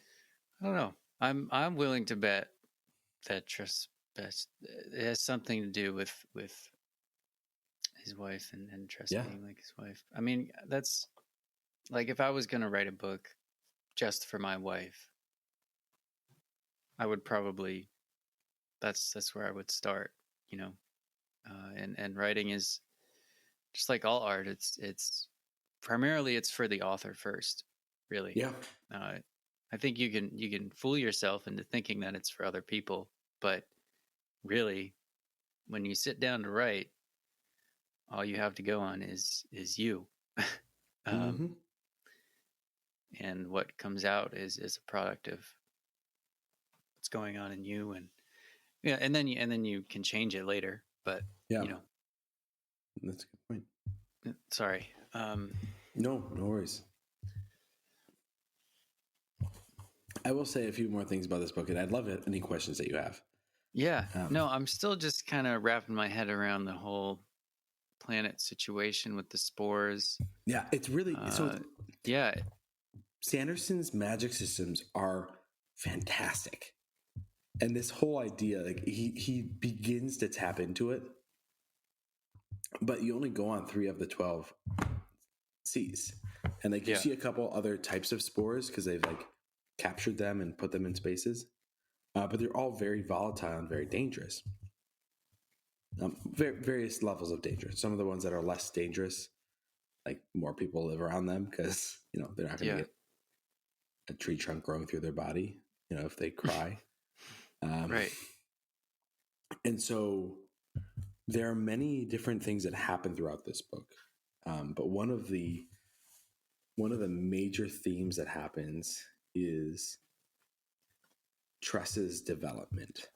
I don't know. I'm willing to bet that Tress it has something to do with his wife and Tress being like his wife. I mean, that's like if I was going to write a book just for my wife, I would probably that's where I would start, and writing is just like all art. It's primarily it's for the author first, really. Yeah. I think you can fool yourself into thinking that it's for other people, but really, when you sit down to write, all you have to go on is you. And what comes out is a product of what's going on in you, and then you can change it later. But that's a good point. Sorry. No worries. I will say a few more things about this book, and I'd love any questions that you have. Yeah. No, I'm still just kind of wrapping my head around the whole planet situation with the spores. Yeah, it's really yeah. Sanderson's magic systems are fantastic. And this whole idea, like he begins to tap into it, but you only go on 3 of the 12 seas. And like you see a couple other types of spores because they've like captured them and put them in spaces. But they're all very volatile and very dangerous. Various levels of danger. Some of the ones that are less dangerous, like more people live around them because, they're not going to get a tree trunk growing through their body, if they cry. Right. And so there are many different things that happen throughout this book. But one of the major themes that happens is Tress's development.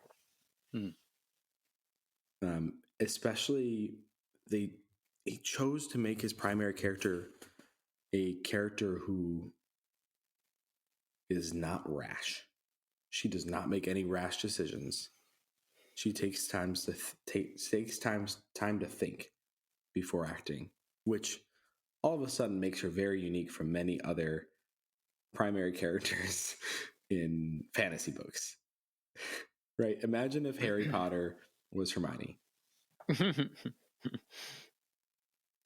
Especially he chose to make his primary character a character who is not rash. She does not make any rash decisions. She takes time to think before acting, which all of a sudden makes her very unique from many other primary characters in fantasy books. Right? Imagine if Harry Potter was Hermione.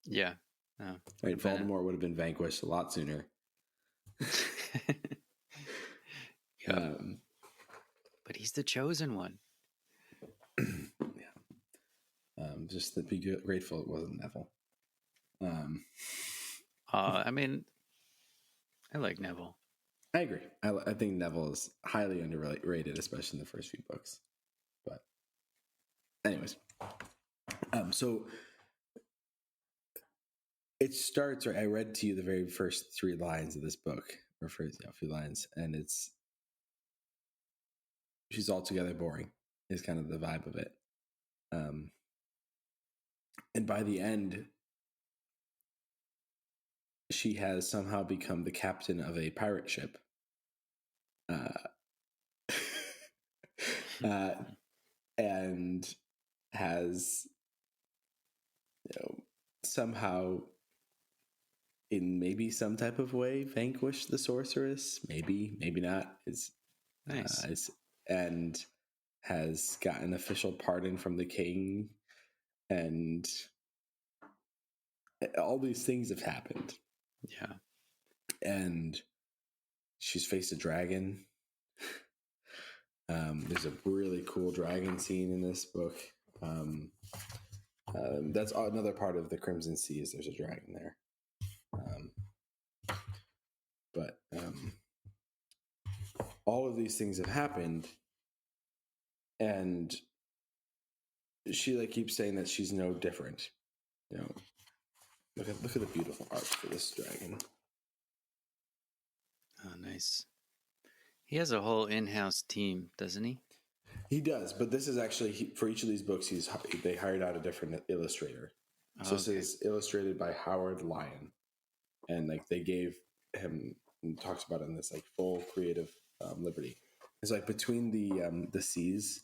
Yeah. Right? Voldemort would have been vanquished a lot sooner. Yeah. But he's the chosen one. Yeah. Just to be grateful it wasn't Neville. I mean, I like Neville. I agree. I think Neville is highly underrated, especially in the first few books. But anyways, so it starts, right? I read to you the very first 3 lines of this book, or first a few lines, and it's she's altogether boring is kind of the vibe of it. And by the end, she has somehow become the captain of a pirate ship. And has, somehow, in maybe some type of way, vanquished the sorceress. Maybe not. Is Nice. And has gotten official pardon from the king, and all these things have happened. Yeah. And she's faced a dragon. There's a really cool dragon scene in this book. That's another part of the Crimson Sea, is there's a dragon there. But all of these things have happened, and she keeps saying that she's no different. Look at the beautiful art for this dragon. Oh, nice. He has a whole in-house team, doesn't he? He does, but this is actually for each of these books. They hired out a different illustrator. So This is illustrated by Howard Lyon, and they gave him, and talks about it in this full creative liberty. It's between the seas,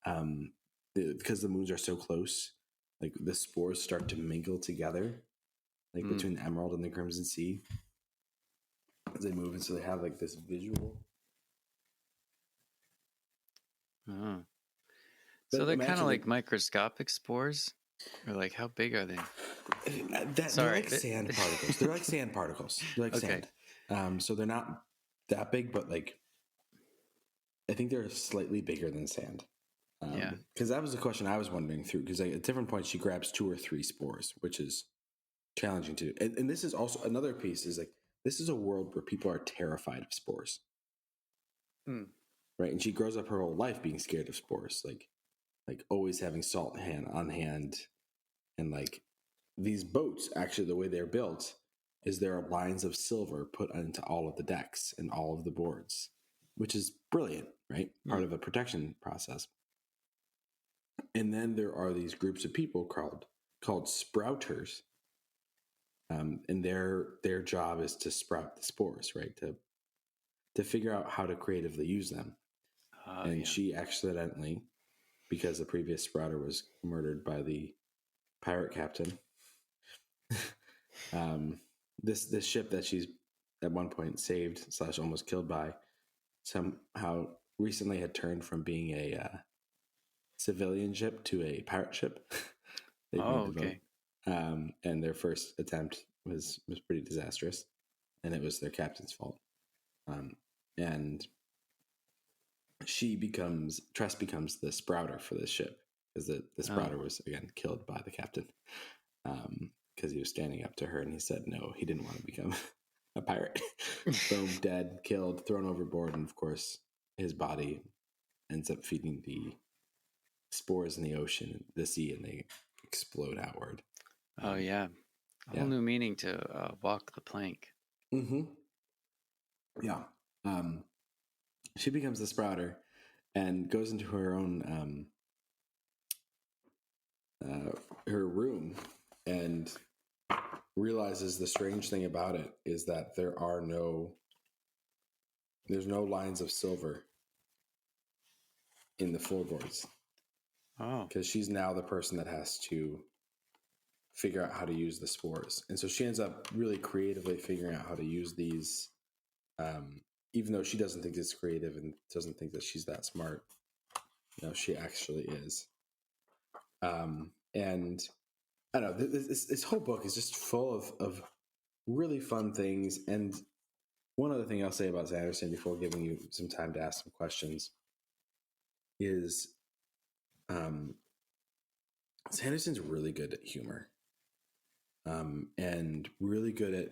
because the moons are so close, the spores start to mingle together, between the Emerald and the Crimson Sea as they move, and so they have this visual. Oh. So they're kind of like microscopic spores, or how big are they? They're like sand particles. They're like sand particles. They're like sand. So they're not that big, but I think they're slightly bigger than sand. Yeah. Because that was the question I was wondering through. Because at different points she grabs 2 or 3 spores, which is challenging to do. And this is also another piece. Is this is a world where people are terrified of spores. Right, and she grows up her whole life being scared of spores, always having salt on hand, and these boats. Actually, the way they're built is there are lines of silver put into all of the decks and all of the boards, which is brilliant, right? Part of a protection process. And then there are these groups of people called sprouters, and their job is to sprout the spores, right? To figure out how to creatively use them. She accidentally, because the previous sprouter was murdered by the pirate captain, this ship that she's at one point saved / almost killed by, somehow recently had turned from being a civilian ship to a pirate ship. Okay. And their first attempt was pretty disastrous, and it was their captain's fault. And Tress becomes the sprouter for this ship, because the sprouter was again killed by the captain, because he was standing up to her, and he said no, he didn't want to become a pirate. Boom, dead, killed, thrown overboard, and of course his body ends up feeding the spores in the ocean, the sea, and they explode outward. Oh yeah, a whole new meaning to walk the plank. Mm-hmm. Yeah. She becomes the sprouter and goes into her own her room, and realizes the strange thing about it is that there's no lines of silver in the floorboards. Oh. Because she's now the person that has to figure out how to use the spores. And so she ends up really creatively figuring out how to use these, even though she doesn't think it's creative and doesn't think that she's that smart. She actually is. And I don't know, this whole book is just full of really fun things. And one other thing I'll say about Sanderson before giving you some time to ask some questions is Sanderson's really good at humor, and really good at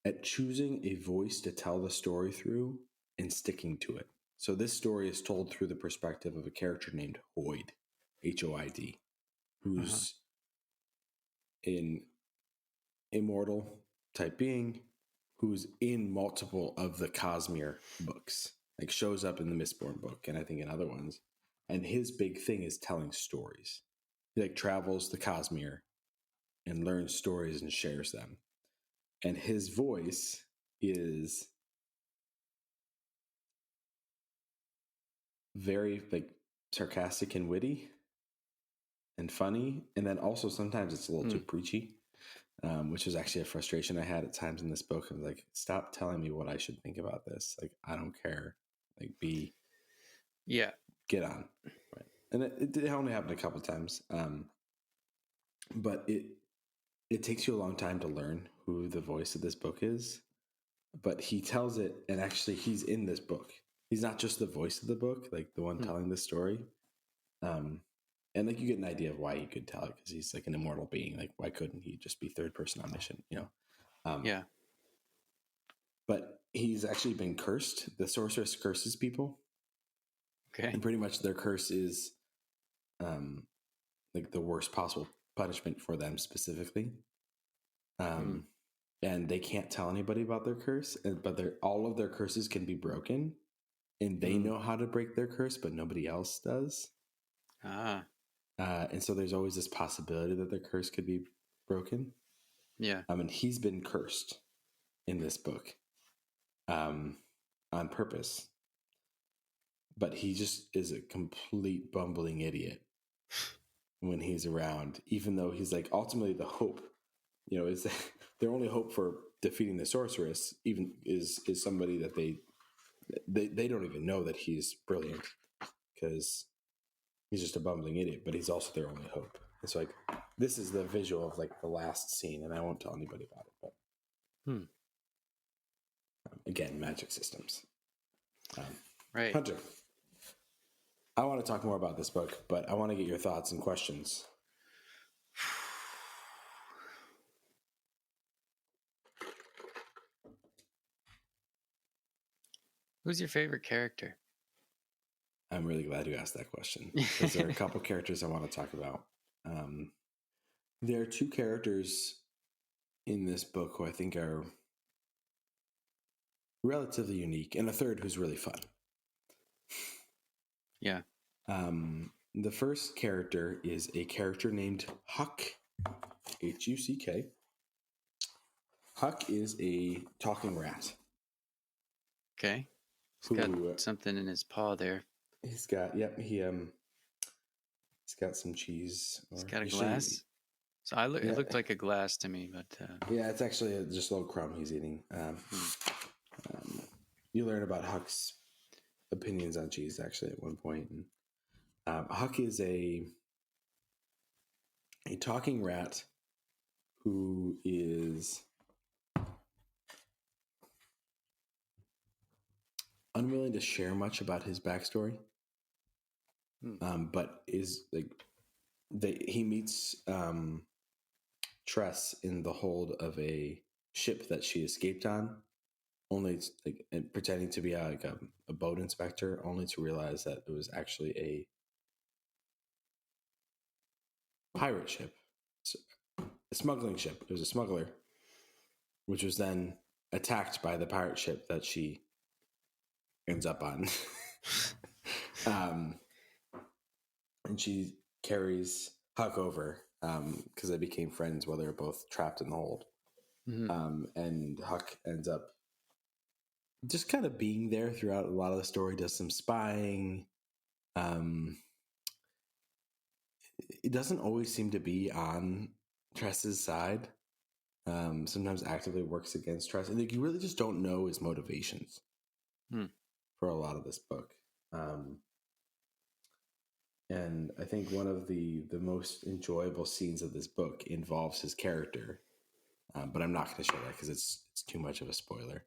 at choosing a voice to tell the story through and sticking to it. So this story is told through the perspective of a character named Hoid, Hoid, who's an immortal type being who's in multiple of the Cosmere books, like shows up in the Mistborn book and I think in other ones. And his big thing is telling stories. He like travels the Cosmere and learns stories and shares them. And his voice is very like sarcastic and witty and funny. And then also sometimes it's a little too preachy, which is actually a frustration I had at times in this book. I'm like, stop telling me what I should think about this. Like, I don't care. Like, get on. Right. And it only happened a couple of times. But it takes you a long time to learn who the voice of this book is. But he tells it, and actually he's in this book. He's not just the voice of the book, like the one telling the story. And like you get an idea of why he could tell it, because he's like an immortal being. Like, why couldn't he just be third person omniscient, But he's actually been cursed. The sorceress curses people. Okay. And pretty much their curse is like the worst possible punishment for them specifically. And they can't tell anybody about their curse, but all of their curses can be broken, and they know how to break their curse, but nobody else does. And so there's always this possibility that their curse could be broken. Yeah. And he's been cursed in this book on purpose. But he just is a complete bumbling idiot when he's around, even though he's like ultimately the hope, is their only hope for defeating the sorceress even is somebody that they don't even know that he's brilliant, because he's just a bumbling idiot, but he's also their only hope. It's like, this is the visual of like the last scene, and I won't tell anybody about it, but again, magic systems. Right. Hunter, I want to talk more about this book, but I want to get your thoughts and questions. Who's your favorite character? I'm really glad you asked that question, because there are a couple characters I want to talk about. There are two characters in this book who I think are relatively unique, and a third who's really fun. Yeah. The first character is a character named Huck, Huck. Huck is a talking rat. Okay. He's got something in his paw there. He's got, he's got some cheese. He's got a glass. So it looked like a glass to me, but yeah, it's actually just a little crumb he's eating. You learn about Huck's opinions on cheese actually at one point. And, Huck is a talking rat who is unwilling to share much about his backstory, but is like he meets Tress in the hold of a ship that she escaped on, only like pretending to be a boat inspector, only to realize that it was actually a pirate ship, a smuggling ship. It was a smuggler, which was then attacked by the pirate ship that she ends up on. And she carries Huck over because they became friends while they were both trapped in the hold. And Huck ends up just kind of being there throughout a lot of the story, does some spying. It doesn't always seem to be on Tress's side. Sometimes actively works against Tress, and like, you really just don't know his motivations for a lot of this book. And I think one of the most enjoyable scenes of this book involves his character, but I'm not going to show that because it's too much of a spoiler.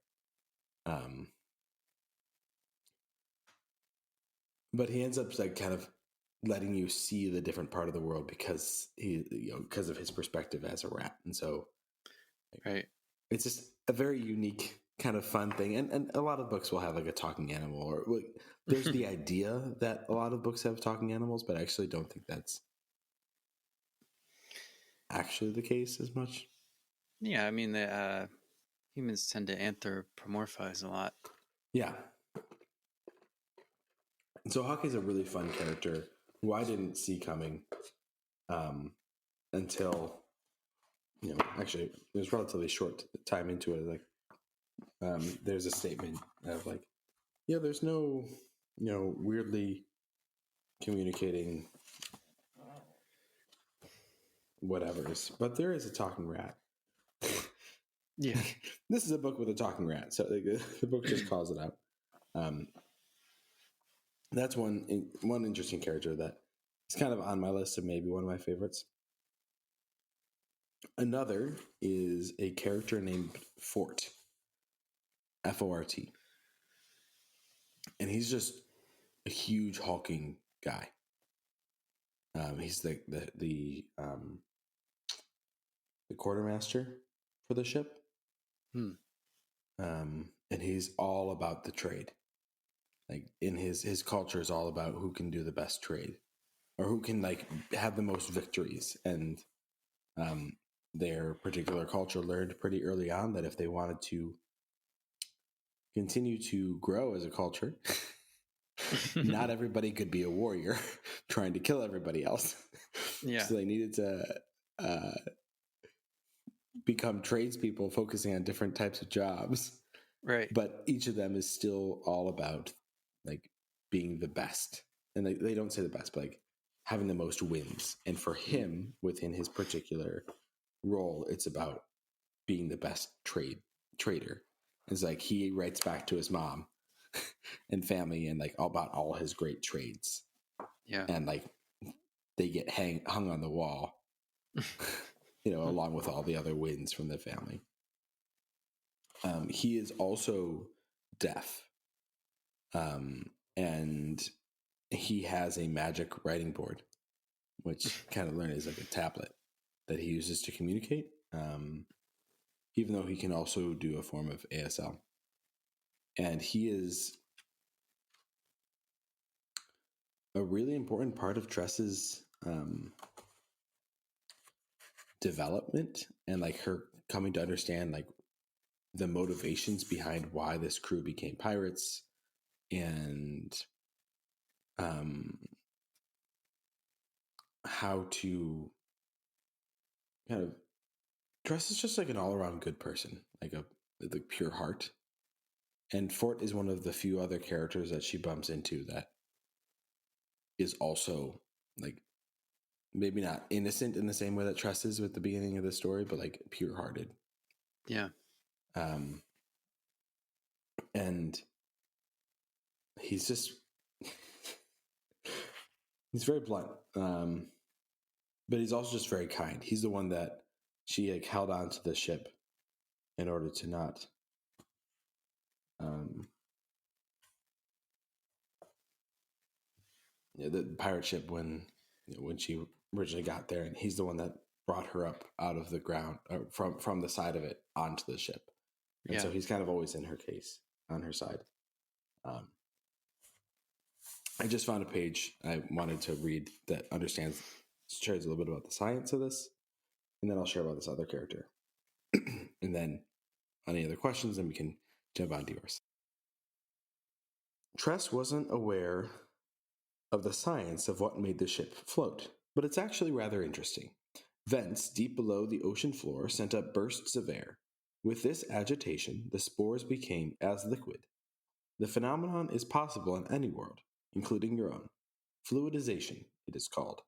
But he ends up like kind of letting you see the different part of the world because because of his perspective as a rat, and so right. It's just a very unique kind of fun thing. And a lot of books will have like a talking animal, or like, there's the idea that a lot of books have talking animals, but I actually don't think that's actually the case as much. Yeah, I mean, the humans tend to anthropomorphize a lot. Yeah. So Hawk is a really fun character who I didn't see coming until, actually, it was relatively short time into it. Like, there's a statement of like, there's no, weirdly communicating whatevers, but there is a talking rat. Yeah. This is a book with a talking rat, so the book just calls it out. That's one interesting character that is kind of on my list of maybe one of my favorites. Another is a character named Fort, Fort, and he's just a huge hulking guy. He's the quartermaster for the ship, and he's all about the trade. Like in his culture is all about who can do the best trade, or who can like have the most victories. And their particular culture learned pretty early on that if they wanted to continue to grow as a culture, not everybody could be a warrior trying to kill everybody else. Yeah. So they needed to become tradespeople focusing on different types of jobs. Right. But each of them is still all about like being the best. And they don't say the best, but like having the most wins. And for him, within his particular role, it's about being the best trader. It's like he writes back to his mom and family and like all about all his great trades. Yeah. And like they get hung on the wall, along with all the other wins from the family. He is also deaf. And he has a magic writing board, which kind of learned is like a tablet that he uses to communicate. Even though he can also do a form of ASL. And he is a really important part of Tress's development and like her coming to understand like the motivations behind why this crew became pirates and how to kind of Tress is just like an all-around good person, like pure heart. And Fort is one of the few other characters that she bumps into that is also like maybe not innocent in the same way that Tress is with the beginning of the story, but like pure-hearted. Yeah. And he's just he's very blunt, but he's also just very kind. He's the one that she like held on to the ship in order to not the pirate ship when she originally got there, and he's the one that brought her up out of the ground from the side of it onto the ship. And so he's kind of always in her case, on her side. I just found a page I wanted to read that shares a little bit about the science of this, and then I'll share about this other character. And then any other questions, then we can jump on to yours. Tress wasn't aware of the science of what made the ship float, but it's actually rather interesting. Vents deep below the ocean floor sent up bursts of air. With this agitation, the spores became as liquid. The phenomenon is possible in any world, including your own. Fluidization, it is called.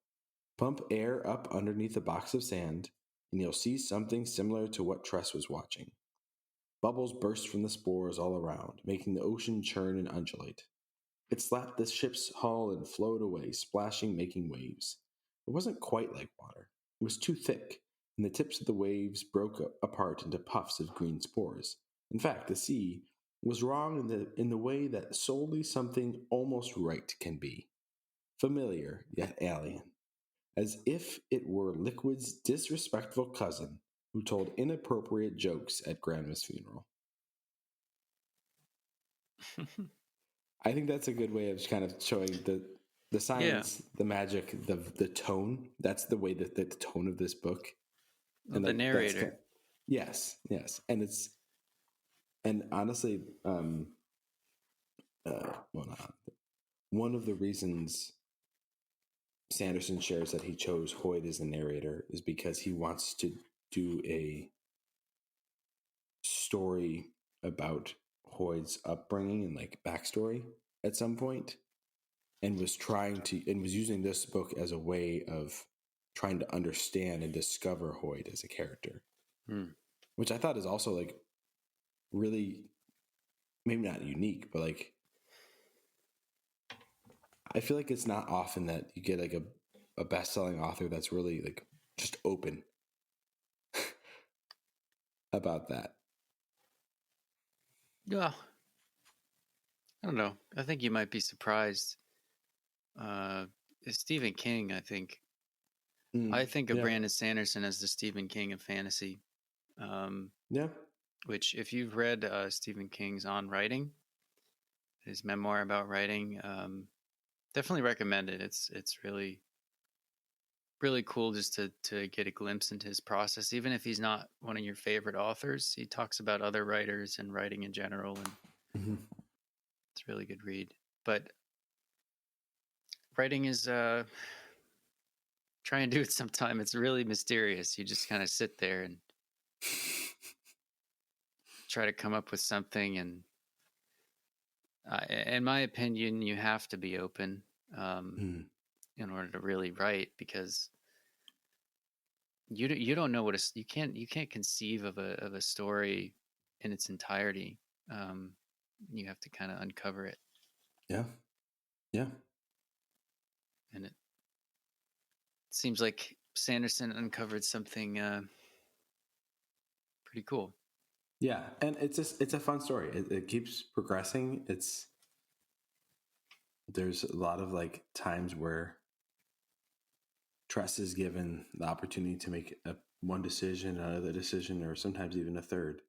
Pump air up underneath a box of sand, and you'll see something similar to what Tress was watching. Bubbles burst from the spores all around, making the ocean churn and undulate. It slapped the ship's hull and flowed away, splashing, making waves. It wasn't quite like water. It was too thick, and the tips of the waves broke apart into puffs of green spores. In fact, the sea was wrong in the way that solely something almost right can be. Familiar, yet alien. As if it were liquid's disrespectful cousin who told inappropriate jokes at Grandma's funeral. I think that's a good way of kind of showing the science, the magic, the tone. That's the way that the tone of this book. Well, and the narrator. Yes, and honestly, one of the reasons Sanderson shares that he chose Hoyt as the narrator is because he wants to do a story about Hoyt's upbringing and like backstory at some point, and was using this book as a way of trying to understand and discover Hoyt as a character, which I thought is also like really, maybe not unique, but like I feel like it's not often that you get like a best-selling author that's really like just open about that. Yeah. I don't know. I think you might be surprised. Stephen King, I think. I think of Brandon Sanderson as the Stephen King of fantasy. Which, if you've read Stephen King's On Writing, his memoir about writing, definitely recommend it. It's really, really cool just to get a glimpse into his process. Even if he's not one of your favorite authors, he talks about other writers and writing in general, and it's a really good read. But writing is try and do it sometime. It's really mysterious. You just kind of sit there and try to come up with something. And in my opinion, you have to be open in order to really write, because you don't know what you can't conceive of a story in its entirety. You have to kind of uncover it. Yeah. And it seems like Sanderson uncovered something pretty cool. Yeah, and it's a fun story. It keeps progressing. There's a lot of like times where Tress is given the opportunity to make one decision, another decision, or sometimes even a third,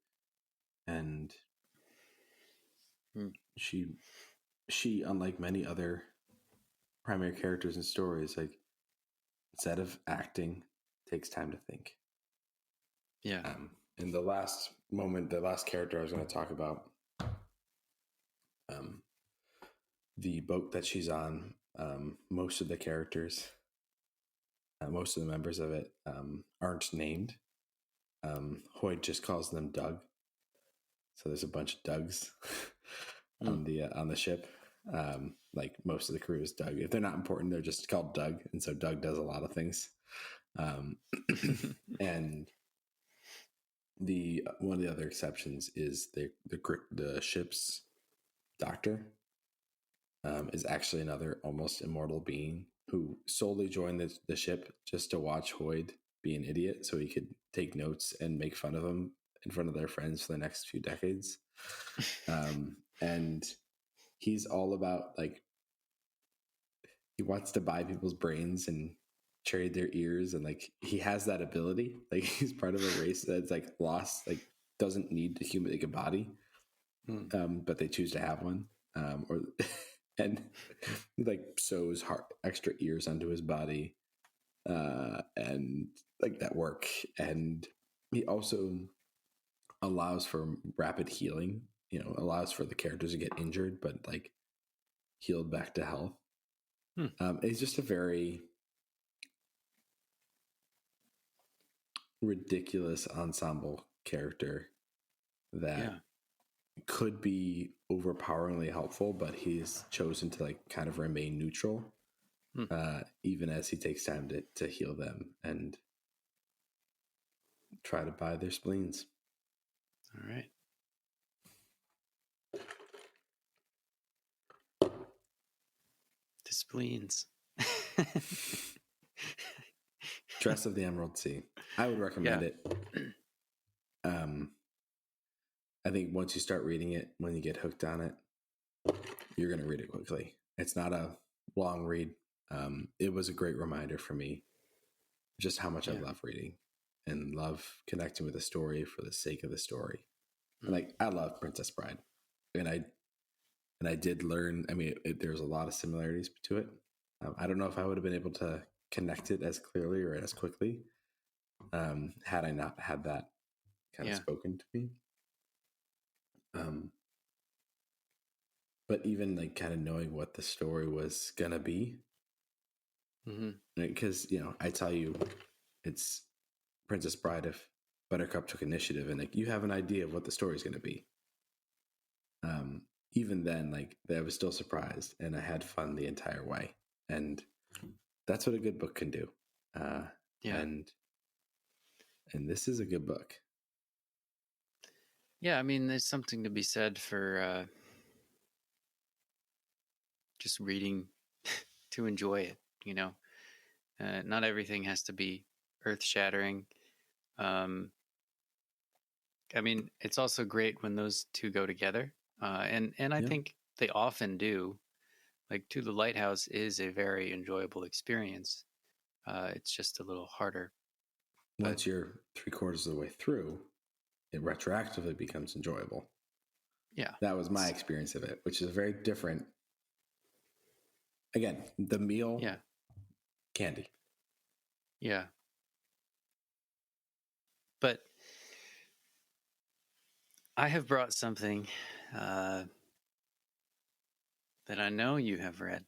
and she, unlike many other primary characters in stories, like instead of acting, takes time to think. Yeah. In the last character I was going to talk about, the boat that she's on, most of the characters, most of the members of it, aren't named. Hoyt just calls them Doug. So there's a bunch of Dougs on the ship. Like most of the crew is Doug. If they're not important, they're just called Doug, and so Doug does a lot of things. And one of the other exceptions is the ship's doctor. Is actually another almost immortal being who solely joined the ship just to watch Hoyt be an idiot so he could take notes and make fun of him in front of their friends for the next few decades. And he's all about, like, he wants to buy people's brains and trade their ears, and like he has that ability. Like he's part of a race that's like lost, like doesn't need a body, but they choose to have one. And he like sews extra ears onto his body, and like that work. And he also allows for rapid healing. Allows for the characters to get injured, but like healed back to health. It's just a very ridiculous ensemble character that could be overpoweringly helpful, but he's chosen to like kind of remain neutral, even as he takes time to heal them and try to buy their spleens. All right. The spleens. Tress of the Emerald Sea. I would recommend it. I think once you start reading it, when you get hooked on it, you're going to read it quickly. It's not a long read. It was a great reminder for me just how much I love reading and love connecting with a story for the sake of the story. And like, I love Princess Bride, and I did learn. I mean, there's a lot of similarities to it. I don't know if I would have been able to connect it as clearly or as quickly had I not had that kind of spoken to me. But even like kind of knowing what the story was gonna be, because I tell you, it's Princess Bride if Buttercup took initiative, and like you have an idea of what the story is gonna be. Even then, like I was still surprised, and I had fun the entire way, and that's what a good book can do. And this is a good book. Yeah, I mean, there's something to be said for just reading to enjoy it, not everything has to be earth-shattering. I mean, it's also great when those two go together, and I think they often do. Like, To the Lighthouse is a very enjoyable experience. It's just a little harder. Once you're 3/4 of the way through, it retroactively becomes enjoyable. Yeah. That was my experience of it, which is very different. Again, the meal, candy. Yeah. But I have brought something that I know you have read,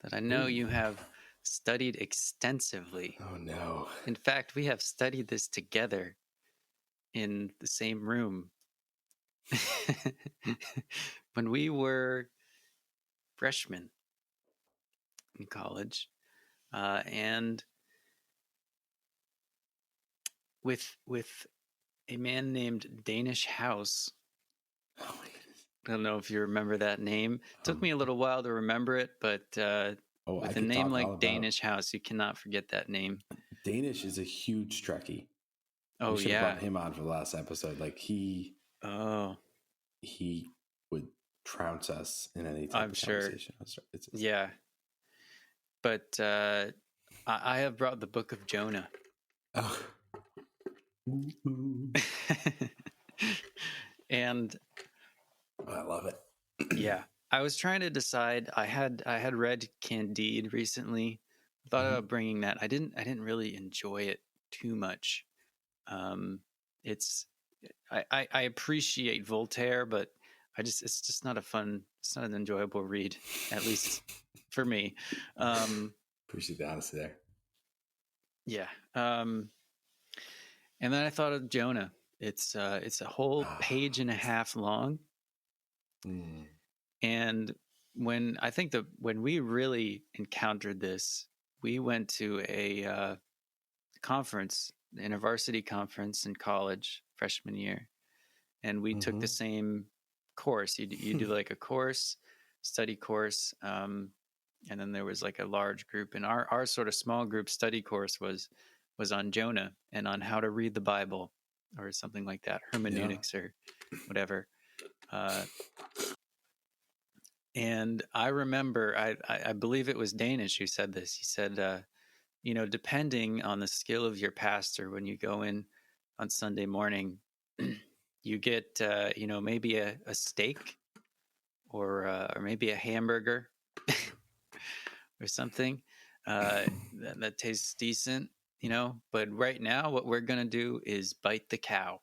that I know you have studied extensively. Oh, no. In fact, we have studied this together in the same room when we were freshmen in college, and with a man named Danish House. Oh my goodness. I don't know if you remember that name. It took me a little while to remember it, but with a name like Danish House, you cannot forget that name. Danish is a huge Trekkie. Oh, we should have brought him on for the last episode. Like he would trounce us in any type of conversation. Yeah. But I have brought the Book of Jonah. Oh. And I love it. Yeah. I was trying to decide. I had read Candide recently. Thought about bringing that. I didn't really enjoy it too much. I appreciate Voltaire, but it's just not it's not an enjoyable read, at least for me. Appreciate the honesty there. Yeah. And then I thought of Jonah. It's a whole page and a half long. And when we really encountered this, we went to a conference, an InterVarsity conference in college, freshman year, and we took the same course. You do like a study course, and then there was like a large group. And our sort of small group study course was on Jonah and on how to read the Bible or something like that, hermeneutics or whatever. And I remember, I believe it was Danish who said this. He said, depending on the skill of your pastor, when you go in on Sunday morning, you get, maybe a steak or maybe a hamburger or something that tastes decent, But right now, what we're going to do is bite the cow.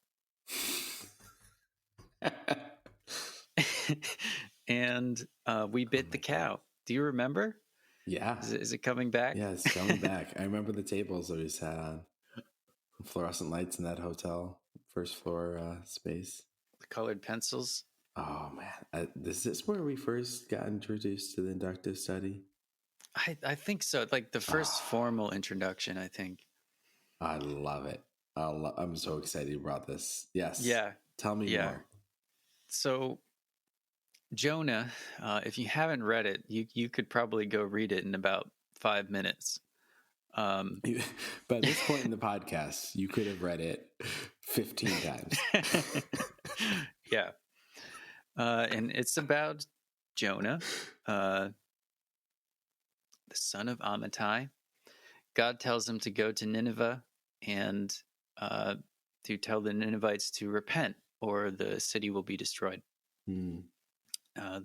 And we bit the cow. Do you remember? Yeah. Is it coming back? Yeah, it's coming back. I remember the tables that we sat on. Fluorescent lights in that hotel, first floor space. with colored pencils. Oh man, is this where we first got introduced to the inductive study? I think so. Like the first formal introduction, I think. I love it. I'm so excited you brought this. Yes. Yeah. Tell me Yeah. more. So Jonah, if you haven't read it, you could probably go read it in about 5 minutes. By this point in the podcast, you could have read it 15 times. Yeah. And it's about Jonah, the son of Amittai. God tells him to go to Nineveh and to tell the Ninevites to repent or the city will be destroyed. The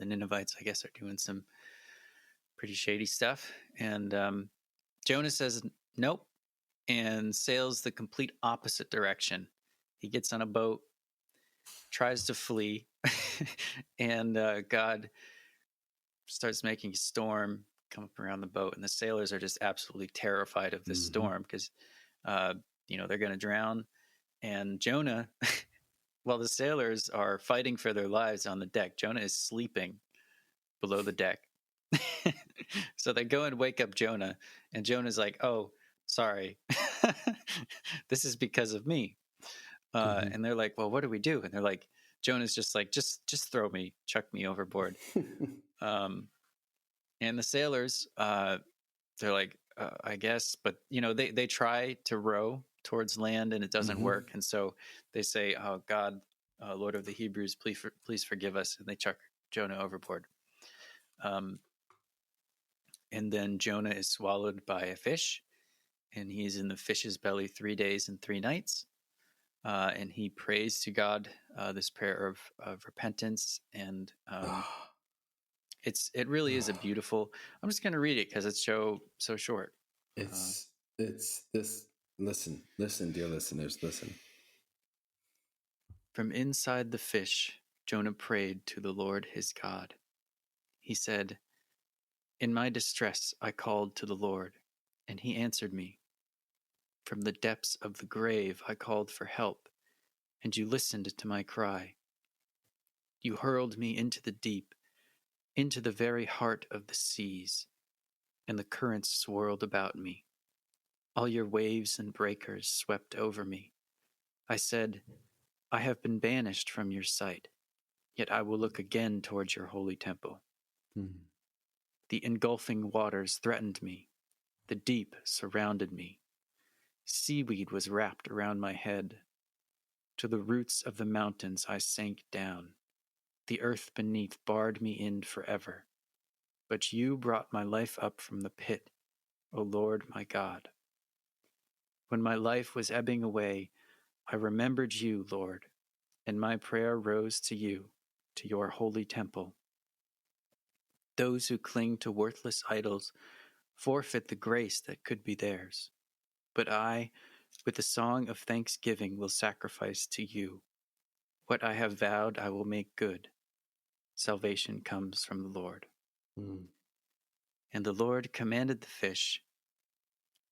Ninevites, I guess, are doing some pretty shady stuff. And Jonah says, nope, and sails the complete opposite direction. He gets on a boat, tries to flee, and God starts making a storm come up around the boat. And the sailors are just absolutely terrified of this storm because, they're going to drown. And Jonah, while the sailors are fighting for their lives on the deck, Jonah is sleeping below the deck. So they go and wake up Jonah, and Jonah's like, oh, sorry. This is because of me. And they're like, well, what do we do? And they're like, Jonah's just like, just throw me, chuck me overboard. And the sailors, they're like, I guess, but they try to row towards land and it doesn't work. And so they say, oh God, Lord of the Hebrews, please forgive us. And they chuck Jonah overboard. And then Jonah is swallowed by a fish, and he's in the fish's belly 3 days and 3 nights. And he prays to God this prayer of repentance. And it really is a beautiful. I'm just going to read it because it's so short. It's this. Listen, dear listeners, listen. From inside the fish, Jonah prayed to the Lord his God. He said, in my distress, I called to the Lord, and he answered me. From the depths of the grave, I called for help, and you listened to my cry. You hurled me into the deep, into the very heart of the seas, and the currents swirled about me. All your waves and breakers swept over me. I said, I have been banished from your sight, yet I will look again towards your holy temple. The engulfing waters threatened me. The deep surrounded me. Seaweed was wrapped around my head. To the roots of the mountains I sank down. The earth beneath barred me in forever. But you brought my life up from the pit, O Lord my God. When my life was ebbing away, I remembered you, Lord, and my prayer rose to you, to your holy temple. Those who cling to worthless idols forfeit the grace that could be theirs. But I, with the song of thanksgiving, will sacrifice to you. What I have vowed I will make good. Salvation comes from the Lord. And the Lord commanded the fish,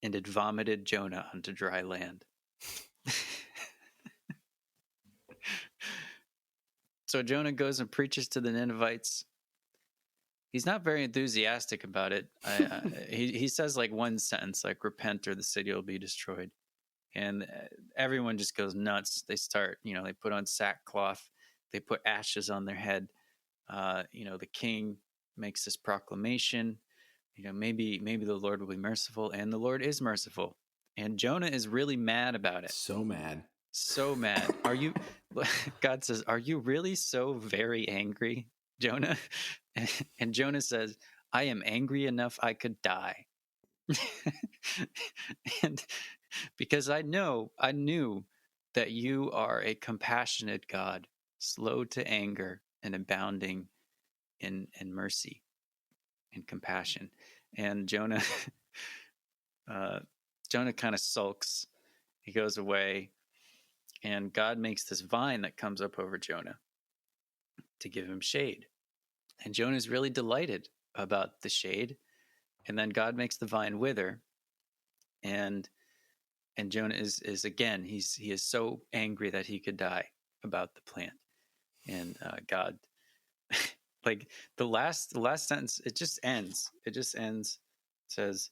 and it vomited Jonah onto dry land. So Jonah goes and preaches to the Ninevites. He's not very enthusiastic about it. He says like one sentence, like repent or the city will be destroyed. And everyone just goes nuts. They start, they put on sackcloth. They put ashes on their head. The king makes this proclamation. Maybe the Lord will be merciful, and the Lord is merciful. And Jonah is really mad about it. So mad. So mad. Are you? God says, "Are you really so very angry, Jonah?" And Jonah says, "I am angry enough I could die." And because I knew that you are a compassionate God, slow to anger and abounding in mercy and compassion. And Jonah kind of sulks. He goes away, and God makes this vine that comes up over Jonah to give him shade. And Jonah is really delighted about the shade. And then God makes the vine wither, and Jonah is again, he is so angry that he could die about the plant. and God, like the last sentence, it just ends. It says,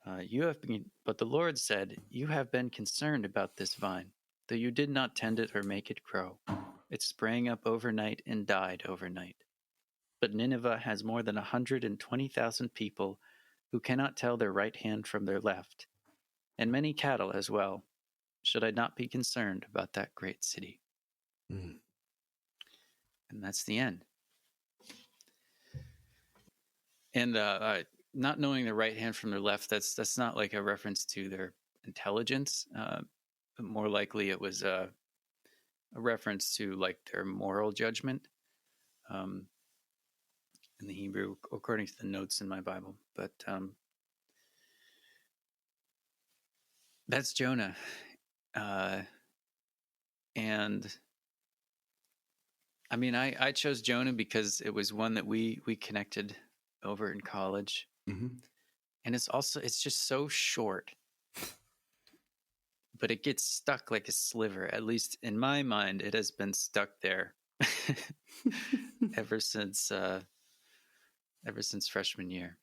but the Lord said, you have been concerned about this vine, though you did not tend it or make it grow. It sprang up overnight and died overnight. But Nineveh has more than 120,000 people who cannot tell their right hand from their left, and many cattle as well. Should I not be concerned about that great city? Mm. And that's the end. And not knowing their right hand from their left, that's not like a reference to their intelligence. More likely it was a reference to like their moral judgment in the Hebrew, according to the notes in my Bible. But that's Jonah. And I mean, I chose Jonah because it was one that we connected over in college. Mm-hmm. And it's just so short, but it gets stuck like a sliver. At least in my mind, it has been stuck there ever since freshman year.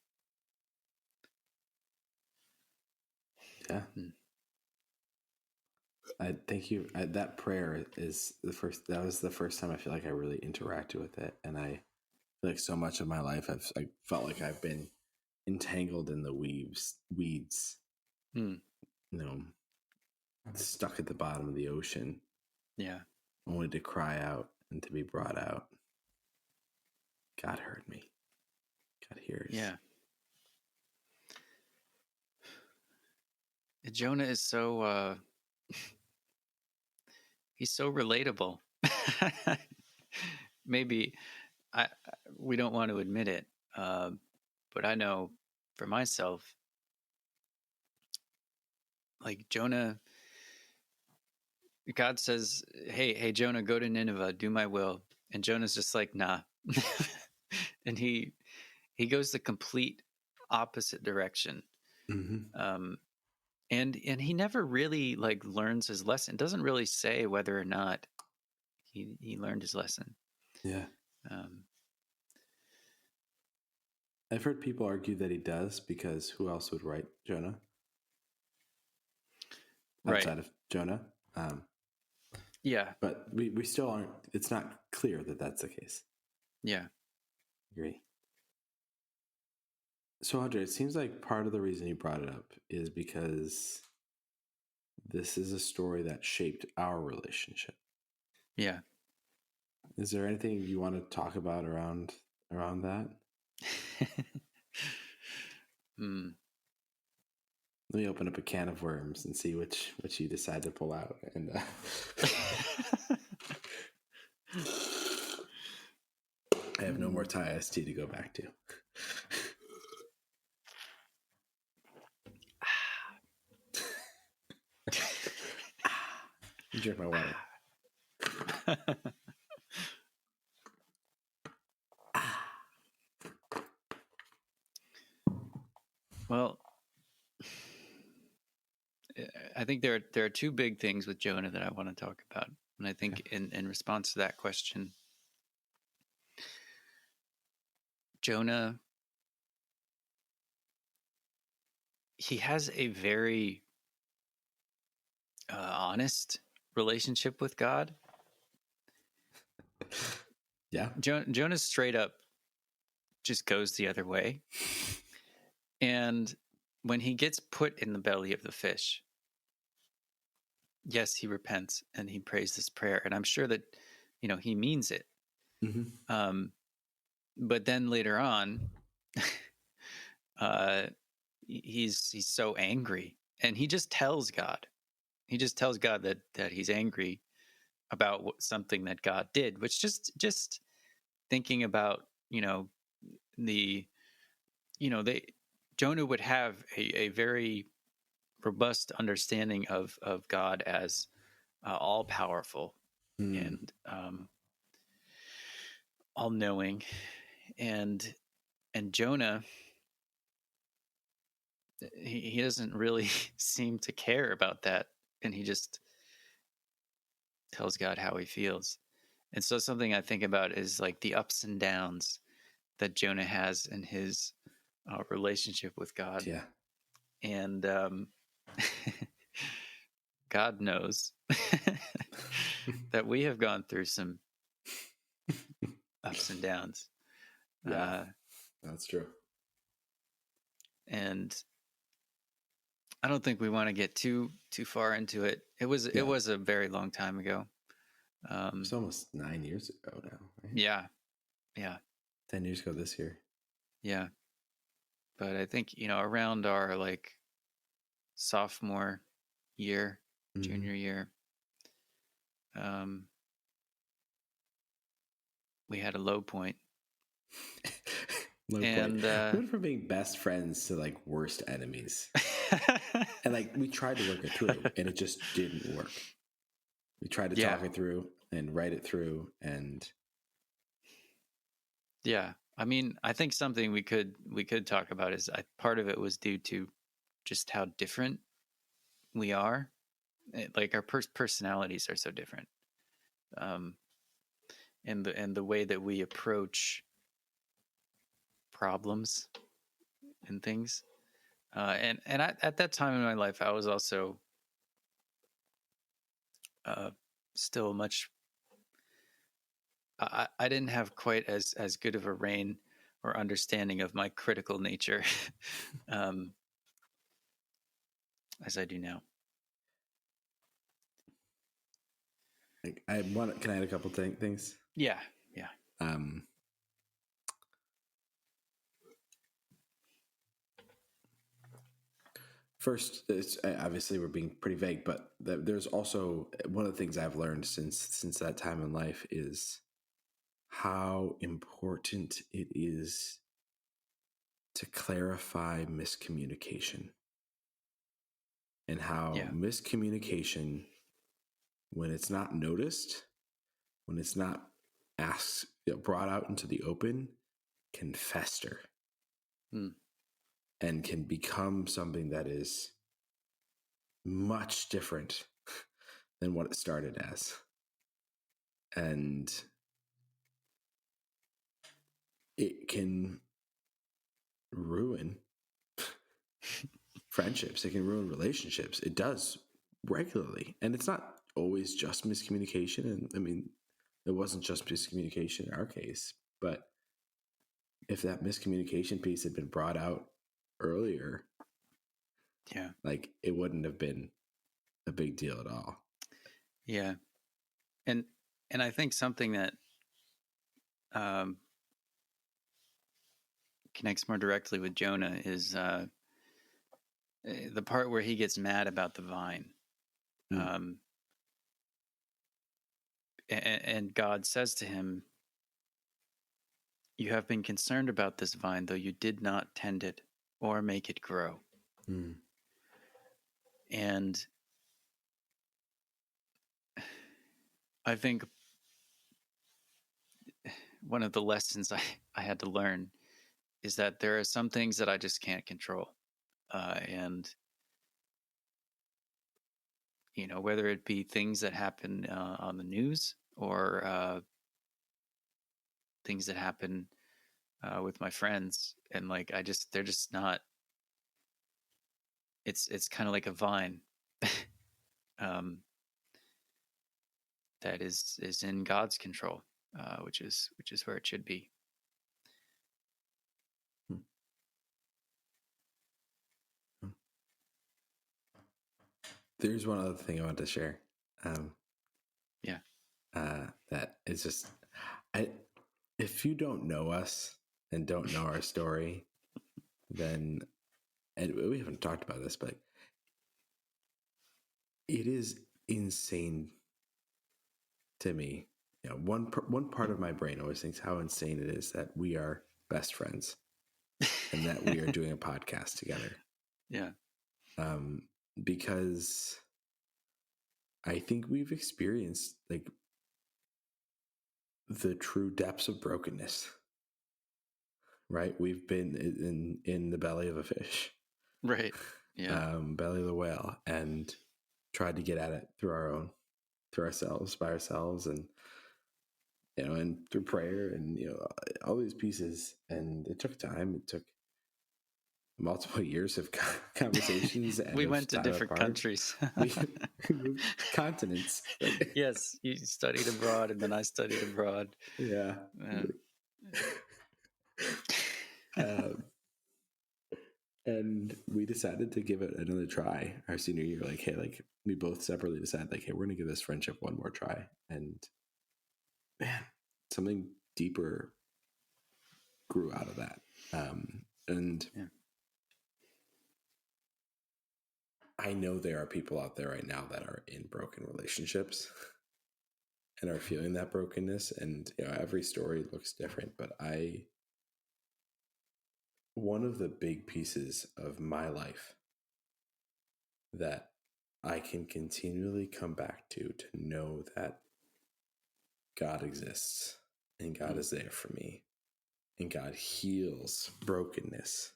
Yeah. I thank you. That prayer is that was the first time I feel like I really interacted with it. And I feel like so much of my life, I felt like I've been entangled in the weeds, you know, stuck at the bottom of the ocean. Yeah. Only to cry out and to be brought out. God heard me. God hears. Yeah. Jonah is so he's so relatable. Maybe we don't want to admit it, but I know for myself, like Jonah, God says, hey, Jonah, go to Nineveh, do my will. And Jonah's just like, nah. And he goes the complete opposite direction. Mm-hmm. And he never really like learns his lesson. It doesn't really say whether or not he learned his lesson. Yeah. I've heard people argue that he does, because who else would write Jonah outside of Jonah? Yeah. But we still aren't, it's not clear that that's the case. Yeah. Agree. So, Audrey, it seems like part of the reason you brought it up is because this is a story that shaped our relationship. Yeah. Is there anything you want to talk about around that? Let me open up a can of worms and see which you decide to pull out. And I have no more Thai iced tea to go back to. Drink my water. Well, I think there are two big things with Jonah that I want to talk about. And I think in response to that question, Jonah, he has a very honest relationship with God. Yeah. Jonah straight up just goes the other way. And when he gets put in the belly of the fish, yes, he repents and he prays this prayer. And I'm sure that, he means it. Mm-hmm. But then later on, he's so angry, and he just tells God. He just tells God that he's angry about something that God did, which just thinking about, Jonah would have a very robust understanding of God as all powerful and all knowing, and Jonah, he doesn't really seem to care about that, and he just tells God how he feels. And so something I think about is like the ups and downs that Jonah has in his relationship with God. Yeah. And God knows that we have gone through some ups and downs. Yeah, that's true. And I don't think we want to get too far into it. It was a very long time ago. It's almost 9 years ago now, right? Yeah. 10 years ago this year. Yeah. But I think, around our like sophomore year, junior year, we had a low point. Low And point. We went from being best friends to like worst enemies. And like we tried to work it through and it just didn't work. We tried to talk it through and write it through, and yeah, I mean, I think something we could talk about is part of it was due to just how different we are. Like our personalities are so different, and the way that we approach problems and things. And at that time in my life, I was also still much. I didn't have quite as good of a reign or understanding of my critical nature as I do now. like, can I add a couple things? Yeah. First, obviously we're being pretty vague, but there's also one of the things I've learned since that time in life is how important it is to clarify miscommunication, and how miscommunication, when it's not noticed, when it's not asked, brought out into the open, can fester. And can become something that is much different than what it started as. And it can ruin friendships. It can ruin relationships. It does regularly. And it's not always just miscommunication. And I mean, it wasn't just miscommunication in our case, but if that miscommunication piece had been brought out earlier, like it wouldn't have been a big deal at all. Yeah. And I think something that connects more directly with Jonah is the part where he gets mad about the vine. And God says to him, "You have been concerned about this vine, though you did not tend it or make it grow." And I think one of the lessons I had to learn is that there are some things that I just can't control. And, whether it be things that happen on the news or things that happen with my friends. And like, they're just not, it's kind of like a vine that is in God's control, which is where it should be. There's one other thing I want to share. That is just, if you don't know us and don't know our story, then, and we haven't talked about this, but it is insane to me. One part of my brain always thinks how insane it is that we are best friends and that we are doing a podcast together. Yeah. Because I think we've experienced like the true depths of brokenness, right? We've been in the belly of a fish, right? Yeah. Belly of the whale, and tried to get at it through ourselves, by ourselves. And and through prayer and, all these pieces. And it took time. It took multiple years of conversations and We of went to time different apart. countries. We moved continents. Yes, you studied abroad, and then I studied abroad. Yeah. And we decided to give it another try our senior year. Like, hey, like we both separately decided, like, hey, we're gonna give this friendship one more try. And man, something deeper grew out of that. And Yeah. I know there are people out there right now that are in broken relationships and are feeling that brokenness. And every story looks different, but one of the big pieces of my life that I can continually come back to know that God exists and God is there for me and God heals brokenness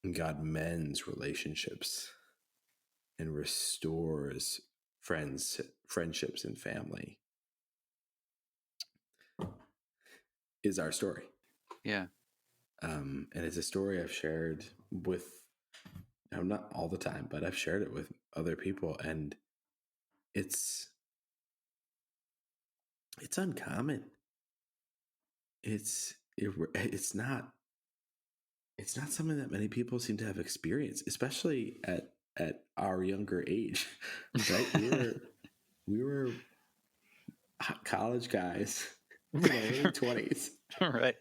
and God mends relationships and restores friendships and family is our story. Yeah. And it's a story I've shared with, not all the time, but I've shared it with other people, and it's uncommon. It's not something that many people seem to have experienced, especially at our younger age, right? We were college guys in our early 20s. Right.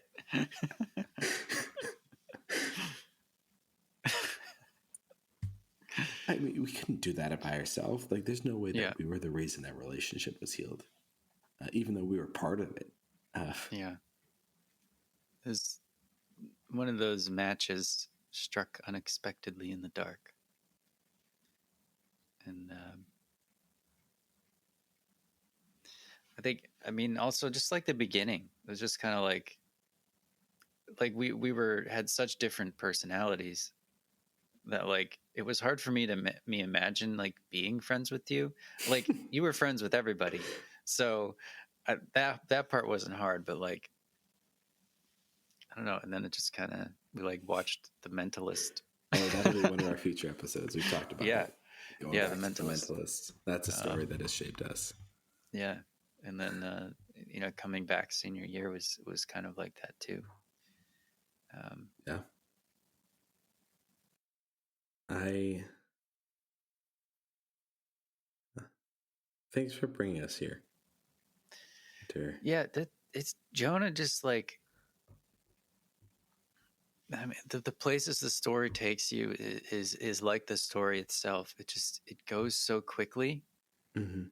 I mean, we couldn't do that by ourselves. Like, there's no way that Yeah. we were the reason that relationship was healed, even though we were part of it. Yeah. There's one of those matches struck unexpectedly in the dark. And I mean, also just like the beginning, it was just kind of like we had such different personalities that like it was hard for me to imagine like being friends with you. Like you were friends with everybody, so that part wasn't hard. But like I don't know, and then it just kind of we like watched The Mentalist. Oh, that'll be one of our future episodes. We've talked about Yeah. it. Going back The to The Mentalist. That's a story that has shaped us. Yeah, and then coming back senior year was kind of like that too. Yeah. Thanks for bringing us here. Yeah, it's Jonah. Just like I mean, the places the story takes you is like the story itself. It goes so quickly, mm-hmm.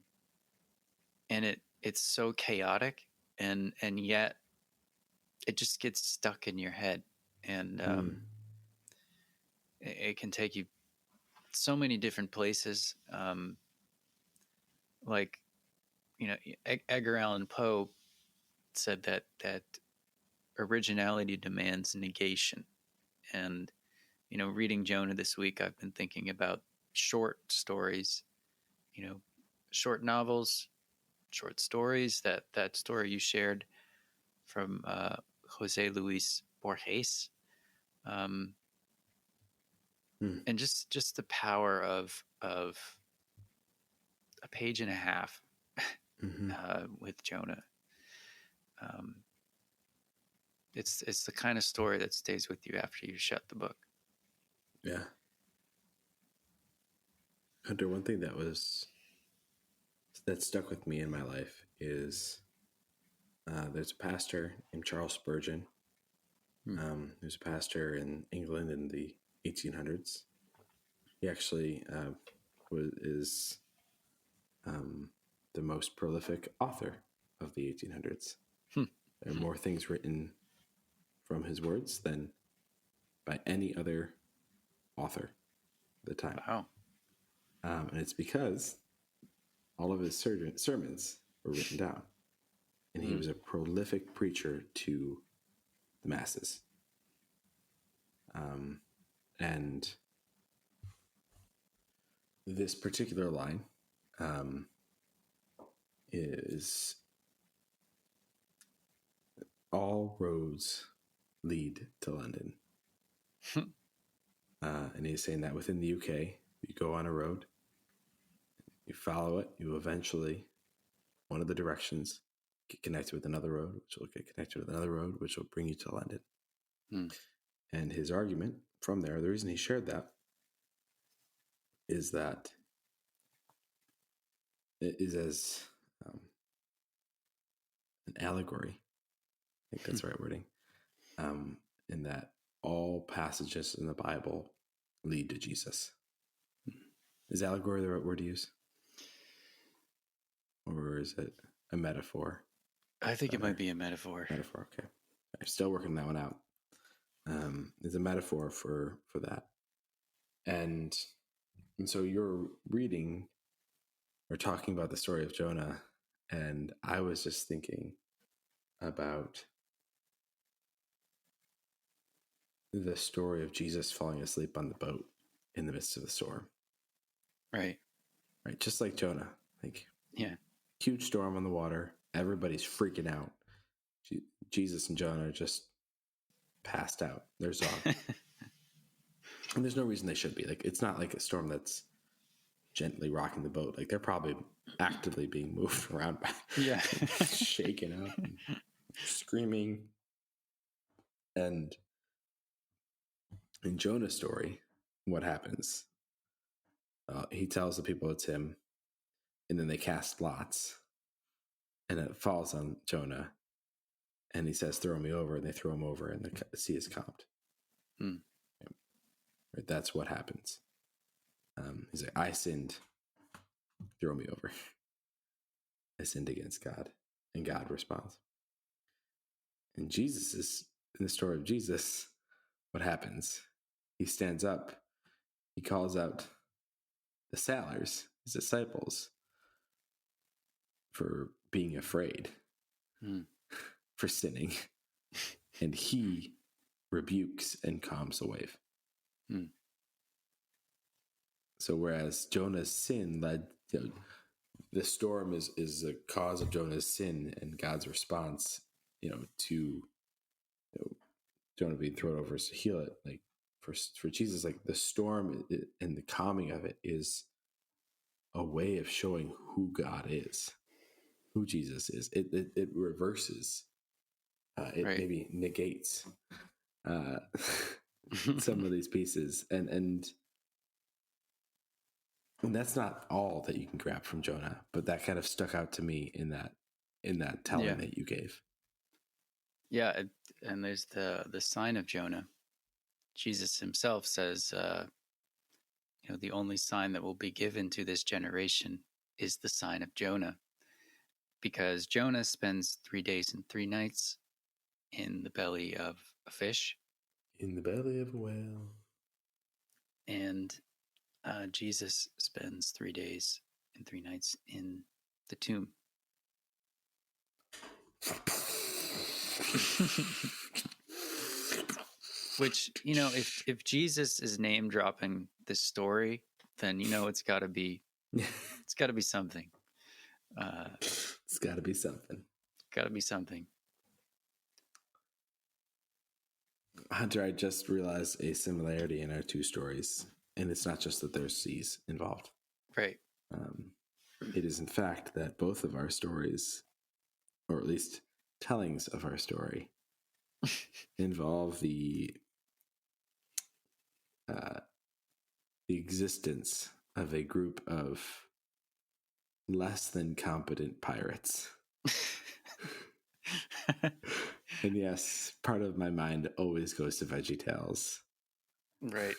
and it's so chaotic, and yet it just gets stuck in your head, and it can take you so many different places. Like Edgar Allan Poe said that originality demands negation, and reading Jonah this week, I've been thinking about short stories, short novels, short stories. That story you shared from Jose Luis Borges, and just the power of a page and a half with Jonah. It's the kind of story that stays with you after you shut the book. Yeah. Hunter, one thing that stuck with me in my life is there's a pastor named Charles Spurgeon. Who's a pastor in England in the 1800s. He actually is the most prolific author of the 1800s. There are more things written from his words than by any other author at the time. Wow. And it's because all of his sermons were written down. And he was a prolific preacher to the masses. And this particular line is all roads lead to London. And he's saying that within the UK, you go on a road, you follow it, you eventually, one of the directions, get connected with another road, which will get connected with another road, which will bring you to London. And his argument from there, the reason he shared that is that it is as an allegory. I think that's the right wording. In that all passages in the Bible lead to Jesus. Is allegory the right word to use? Or is it a metaphor? I think it might be a metaphor. Metaphor, okay. I'm still working that one out. It's a metaphor for that. And so you're reading or talking about the story of Jonah, and I was just thinking about the story of Jesus falling asleep on the boat in the midst of the storm. Right. Right. Just like Jonah. Like, yeah. Huge storm on the water. Everybody's freaking out. Jesus and Jonah are just passed out. They're zonked. And there's no reason they should be. Like, it's not like a storm that's gently rocking the boat. Like, they're probably actively being moved around by shaken up and screaming. And in Jonah's story, what happens? He tells the people it's him, and then they cast lots, and it falls on Jonah, and he says, "Throw me over," and they throw him over, and the sea is calmed. Right, that's what happens. He's like, "I sinned. Throw me over. I sinned against God," and God responds. And Jesus is in the story of Jesus. What happens? He stands up. He calls out the sailors, his disciples, for being afraid, for sinning, and he rebukes and calms the wave. So whereas Jonah's sin led, the storm is the cause of Jonah's sin, and God's response, to Jonah being thrown over is to heal it. Like for Jesus, like the storm and the calming of it is a way of showing who God is, who Jesus is. It reverses, it right. maybe negates some of these pieces, and that's not all that you can grab from Jonah, but that kind of stuck out to me in that telling that you gave. Yeah, and there's the sign of Jonah. Jesus himself says, the only sign that will be given to this generation is the sign of Jonah, because Jonah spends 3 days and 3 nights in the belly of a fish. In the belly of a whale. And Jesus spends 3 days and 3 nights in the tomb. Which, if Jesus is name dropping this story, then it's got to be something. It's got to be something. Got to be something. Hunter, I just realized a similarity in our two stories, and it's not just that there's seas involved. Right. It is, in fact, that both of our stories, or at least tellings of our story, involve the existence of a group of less than competent pirates. And yes, part of my mind always goes to VeggieTales. Right.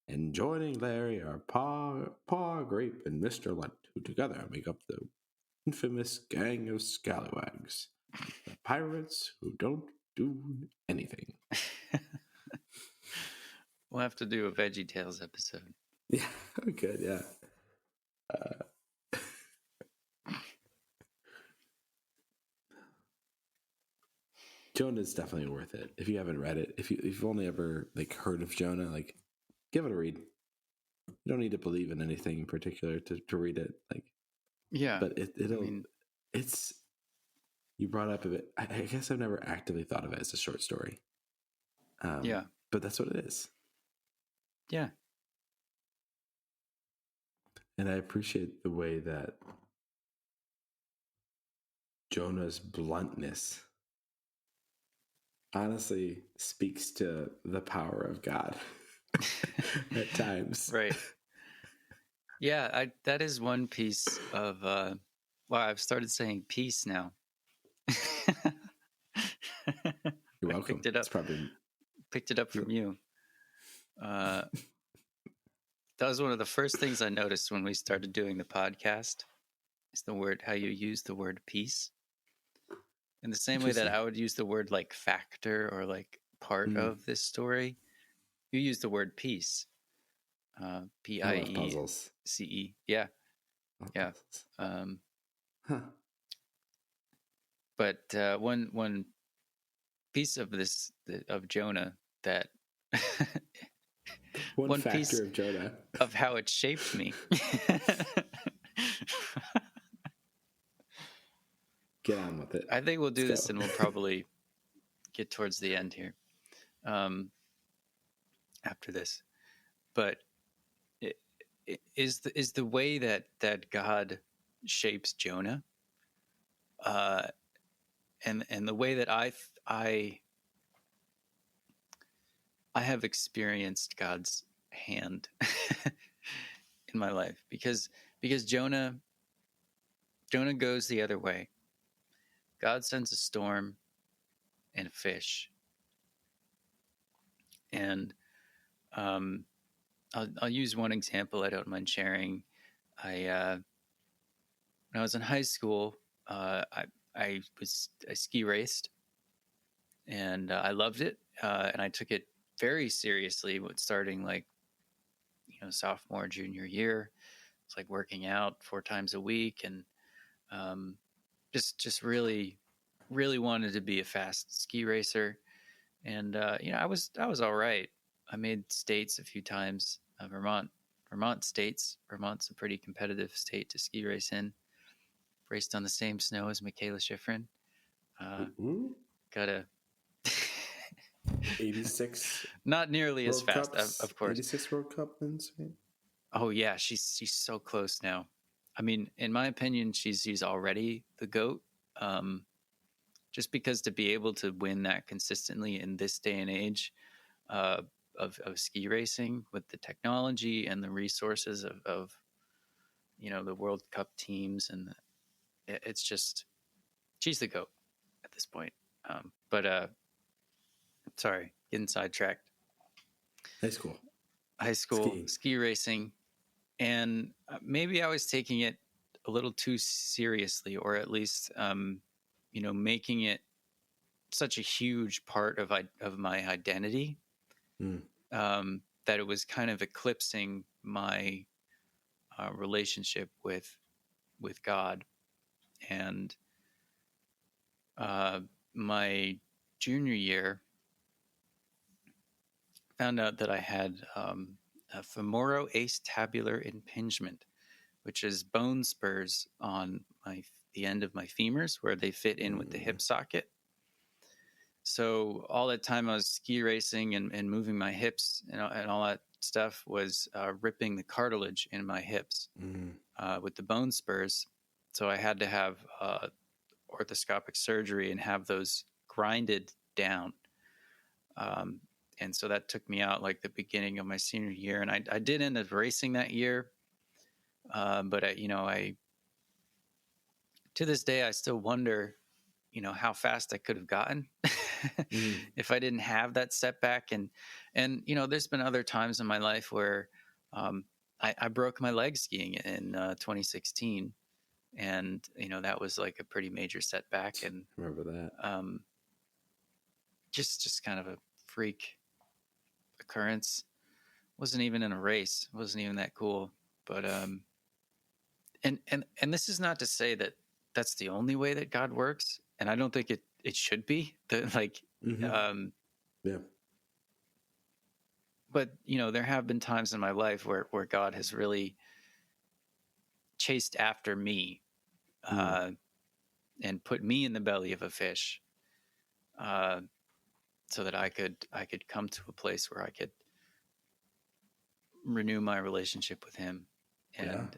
And joining Larry are Pa Grape and Mr. Lunt, who together make up the infamous gang of scallywags, the pirates who don't do anything. We'll have to do a VeggieTales episode. Yeah, we could, yeah. Jonah's definitely worth it. If you haven't read it, if you've only ever heard of Jonah, give it a read. You don't need to believe in anything in particular to read it. Yeah, but it's you brought up of it. I guess I've never actively thought of it as a short story. Yeah. But that's what it is. Yeah. And I appreciate the way that Jonah's bluntness honestly speaks to the power of God at times. Right. Yeah, that is one piece of well, I've started saying peace now. You're I welcome. picked it up. It's probably Picked it up from you. That was one of the first things I noticed when we started doing the podcast. Is the word, how you use the word peace. In the same way that I would use the word like factor or like part of this story, you use the word peace. puzzles. PIECE. Yeah. Yeah. But one piece of this of Jonah that one factor piece of Jonah of how it shaped me. Get on with it. I think we'll do this and we'll probably get towards the end here after this. But it is the way that God shapes Jonah, and the way that I have experienced God's hand in my life, because Jonah goes the other way. God sends a storm and a fish, and I'll use one example I don't mind sharing. When I was in high school, I ski raced, and I loved it, and I took it very seriously. Starting like sophomore, junior year, it's like working out 4 times a week, and just really wanted to be a fast ski racer. And I was all right. I made states a few times. Vermont states. Vermont's a pretty competitive state to ski race in. Raced on the same snow as Michaela Schifrin. Got a 86. Not nearly World as fast, Cups, of course. 86 World Cup wins. Right? Oh yeah, she's so close now. I mean, in my opinion, she's already the GOAT. Just because to be able to win that consistently in this day and age of ski racing, with the technology and the resources of the World Cup teams, and it's just, she's the GOAT at this point. But sorry, getting sidetracked. High school ski racing, and maybe I was taking it a little too seriously, or at least making it such a huge part of my identity, that it was kind of eclipsing my relationship with God. And my junior year, found out that I had a femoroacetabular impingement, which is bone spurs on the end of my femurs where they fit in with the hip socket. So all that time I was ski racing and moving my hips and all that stuff was ripping the cartilage in my hips with the bone spurs. So I had to have orthoscopic surgery and have those grinded down. And so that took me out like the beginning of my senior year. And I did end up racing that year. But I to this day, I still wonder, how fast I could have gotten if I didn't have that setback. And there's been other times in my life where I broke my leg skiing in 2016. And, that was like a pretty major setback. And remember that. Just kind of a freak occurrence. Wasn't even in a race. Wasn't even that cool. But and this is not to say that that's the only way that God works, and I don't think it should be. Yeah. But there have been times in my life where God has really chased after me, and put me in the belly of a fish, so that I could come to a place where I could renew my relationship with him. And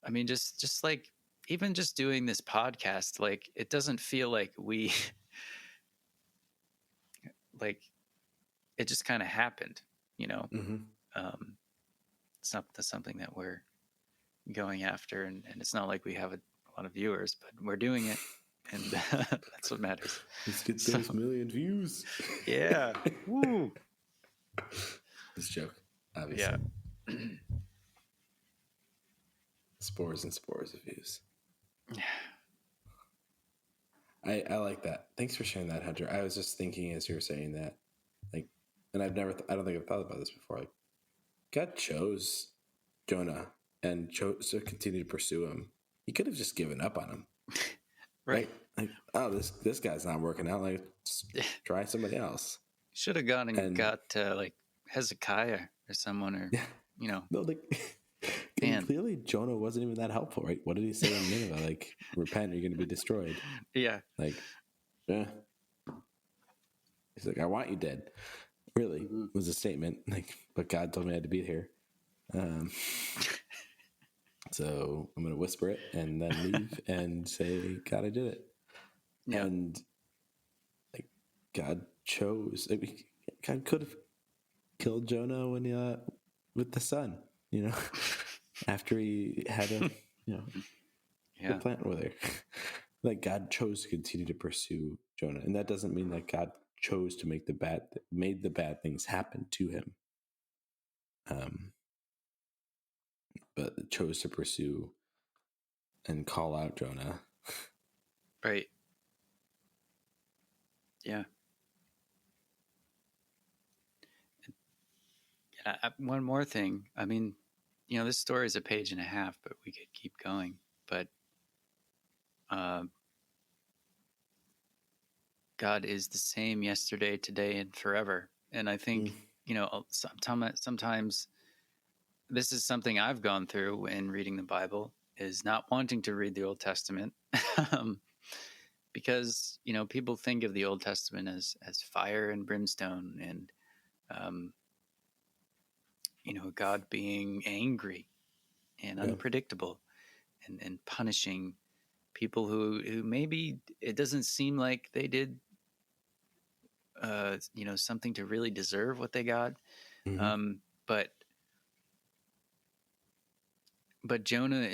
I mean, just like, even just doing this podcast, like, it doesn't feel like we like, it just kind of happened, you know. It's not something that we're going after, and it's not like we have a lot of viewers, but we're doing it, and that's what matters. Let's get those million views. Yeah. Woo. This joke, obviously. Yeah. Spores and spores of views. Yeah. I like that. Thanks for sharing that, Hunter. I was just thinking as you were saying that, like, and I don't think I've thought about this before. Like, God chose Jonah and chose to continue to pursue him. He could have just given up on him. Right. Like, oh, this guy's not working out. Like, try somebody else. Should have gone and got like Hezekiah or someone, or you know. No, like, clearly Jonah wasn't even that helpful, right? What did he say in Nineveh? Like, repent, or you're going to be destroyed. Yeah. Like, yeah. He's like, I want you dead. Really, was a statement. Like, but God told me I had to be here. So I'm going to whisper it and then leave and say, God, I did it. Yeah. And like, God chose. I mean, God could have killed Jonah when with the sun, you know, after he had a the plant with her. Like, God chose to continue to pursue Jonah, and that doesn't mean that God chose to made the bad things happen to him. But chose to pursue and call out Jonah. Right. Yeah. One more thing. I mean, you know, this story is a page and a half, but we could keep going. But God is the same yesterday, today, and forever. And I think, you know, sometimes this is something I've gone through in reading the Bible, is not wanting to read the Old Testament. Because, you know, people think of the Old Testament as fire and brimstone, and you know, God being angry and unpredictable, and punishing people who maybe it doesn't seem like they did you know, something to really deserve what they got. But Jonah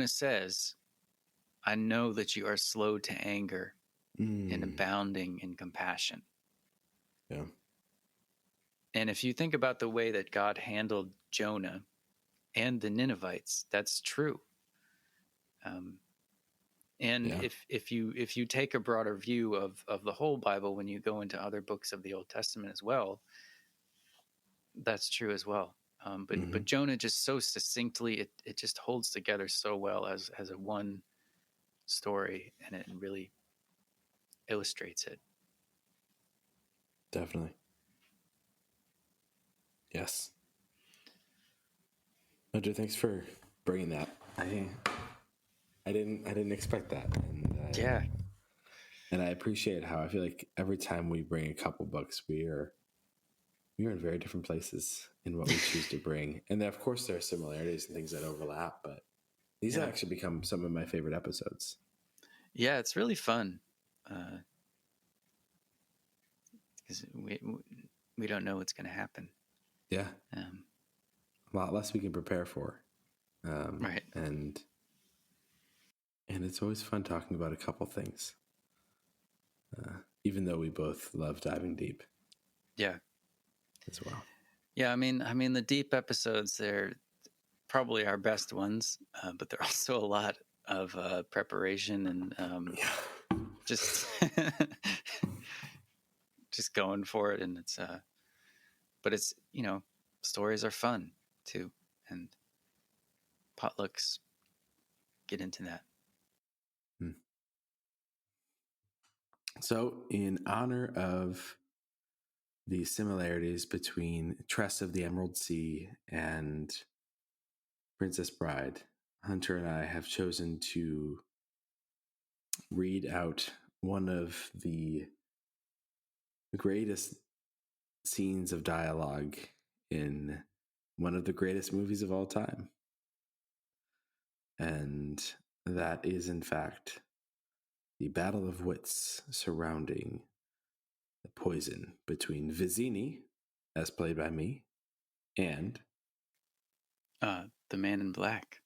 says, I know that you are slow to anger and abounding in compassion. Yeah. And if you think about the way that God handled Jonah and the Ninevites, that's true. If you take a broader view of the whole Bible, when you go into other books of the Old Testament as well, that's true as well. But Jonah just so succinctly, it just holds together so well as a one story, and it really illustrates it. Definitely. Yes. Hunter, thanks for bringing that. I didn't expect that. And and I appreciate how I feel like every time we bring a couple books, we are in very different places in what we choose to bring. And then, of course, there are similarities and things that overlap, but these have actually become some of my favorite episodes. Yeah, it's really fun. Because we don't know what's going to happen. Yeah. A lot less we can prepare for. Right. And it's always fun talking about a couple things. Even though we both love diving deep. Yeah. As well. Yeah, I mean the deep episodes, they're probably our best ones, but they're also a lot of preparation and just just going for it. And it's but it's, you know, stories are fun too, and potlucks get into that. So, in honor of the similarities between Tress of the Emerald Sea and Princess Bride, Hunter and I have chosen to read out one of the greatest scenes of dialogue in one of the greatest movies of all time. And that is, in fact, the battle of wits surrounding the poison between Vizzini, as played by me, and the Man in Black,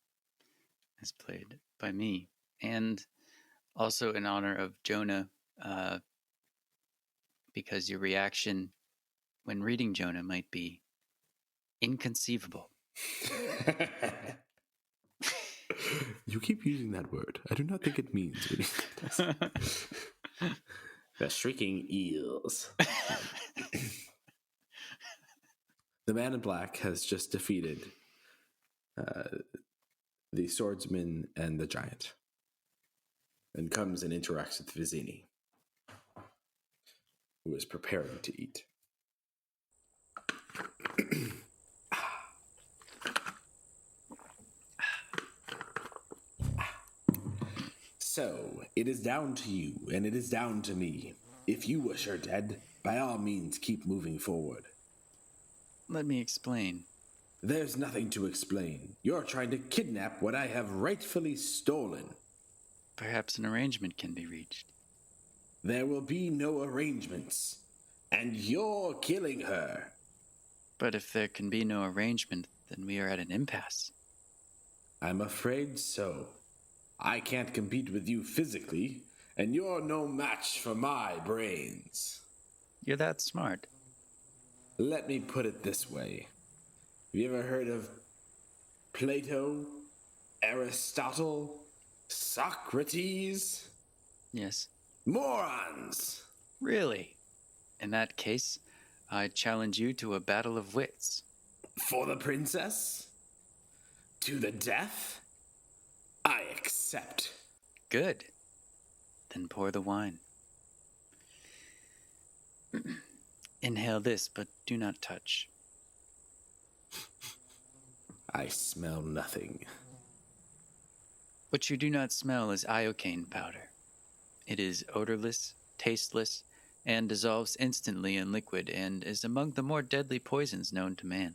as played by me, and also in honor of Jonah, because your reaction when reading Jonah might be inconceivable. You keep using that word. I do not think it means what it does. The shrieking eels. The Man in Black has just defeated the swordsman and the giant, and comes and interacts with Vizzini, who is preparing to eat. So, it is down to you, and it is down to me. If you wish her dead, by all means keep moving forward. Let me explain. There's nothing to explain. You're trying to kidnap what I have rightfully stolen. Perhaps an arrangement can be reached. There will be no arrangements, and you're killing her. But if there can be no arrangement, then we are at an impasse. I'm afraid so. I can't compete with you physically, and you're no match for my brains. You're that smart. Let me put it this way. Have you ever heard of Plato, Aristotle, Socrates? Yes. Morons! Really? In that case, I challenge you to a battle of wits. For the princess? To the death? I accept. Good. Then pour the wine. Inhale this, but do not touch. I smell nothing. What you do not smell is iocane powder. It is odorless, tasteless, and dissolves instantly in liquid, and is among the more deadly poisons known to man.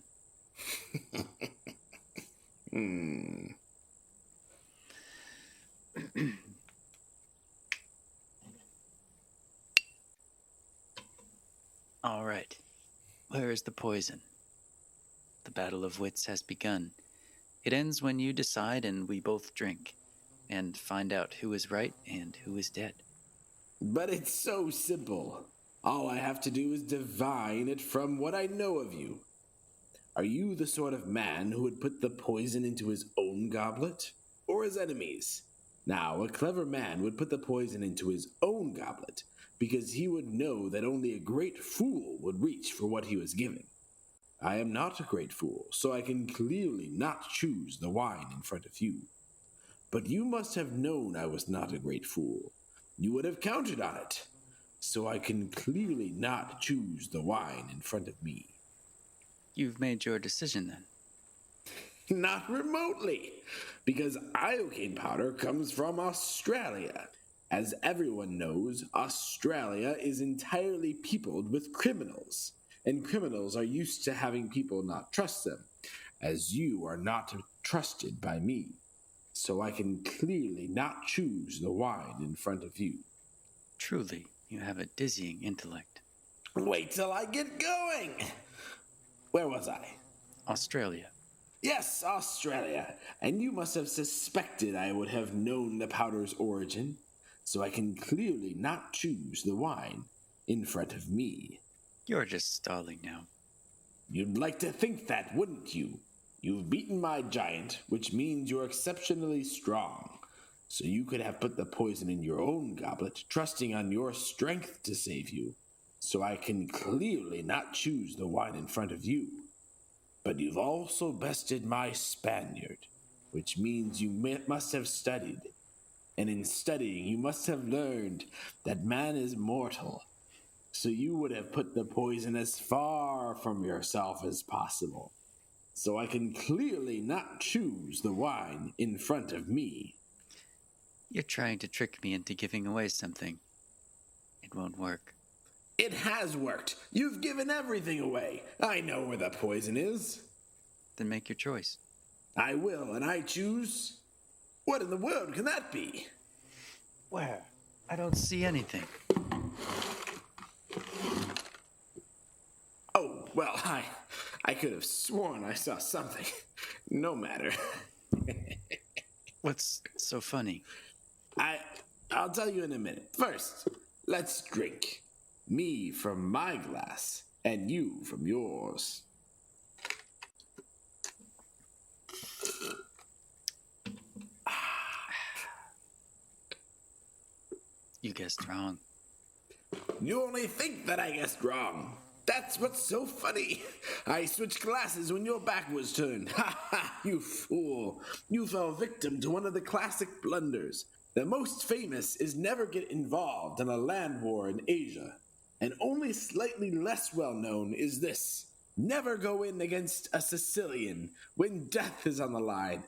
All right. Where is the poison? The battle of wits has begun. It ends when you decide and we both drink, and find out who is right and who is dead. But it's so simple. All I have to do is divine it from what I know of you. Are you the sort of man who would put the poison into his own goblet, or his enemies? Now, a clever man would put the poison into his own goblet, because he would know that only a great fool would reach for what he was given. I am not a great fool, so I can clearly not choose the wine in front of you. But you must have known I was not a great fool. You would have counted on it. So I can clearly not choose the wine in front of me. You've made your decision then. Not remotely, because iocane powder comes from Australia. As everyone knows, Australia is entirely peopled with criminals, and criminals are used to having people not trust them, as you are not trusted by me. So I can clearly not choose the wine in front of you. Truly, you have a dizzying intellect. Wait till I get going! Where was I? Australia. Yes, Australia. And you must have suspected I would have known the powder's origin, so I can clearly not choose the wine in front of me. You're just stalling now. You'd like to think that, wouldn't you? You've beaten my giant, which means you're exceptionally strong. So you could have put the poison in your own goblet, trusting on your strength to save you. So I can clearly not choose the wine in front of you. But you've also bested my Spaniard, which means you must have studied. And in studying, you must have learned that man is mortal. So you would have put the poison as far from yourself as possible. so I can clearly not choose the wine in front of me. You're trying to trick me into giving away something. It won't work. It has worked. You've given everything away. I know where the poison is. Then make your choice. I will, and I choose... What in the world can that be? Where? I don't see anything. Oh, well, I could have sworn I saw something. No matter. What's so funny? I'll tell you in a minute. First, let's drink. Me from my glass, and you from yours. You guessed wrong. You only think that I guessed wrong. That's what's so funny. I switched glasses when your back was turned. Ha ha, you fool. You fell victim to one of the classic blunders. The most famous is never get involved in a land war in Asia. And only slightly less well known is this. Never go in against a Sicilian when death is on the line.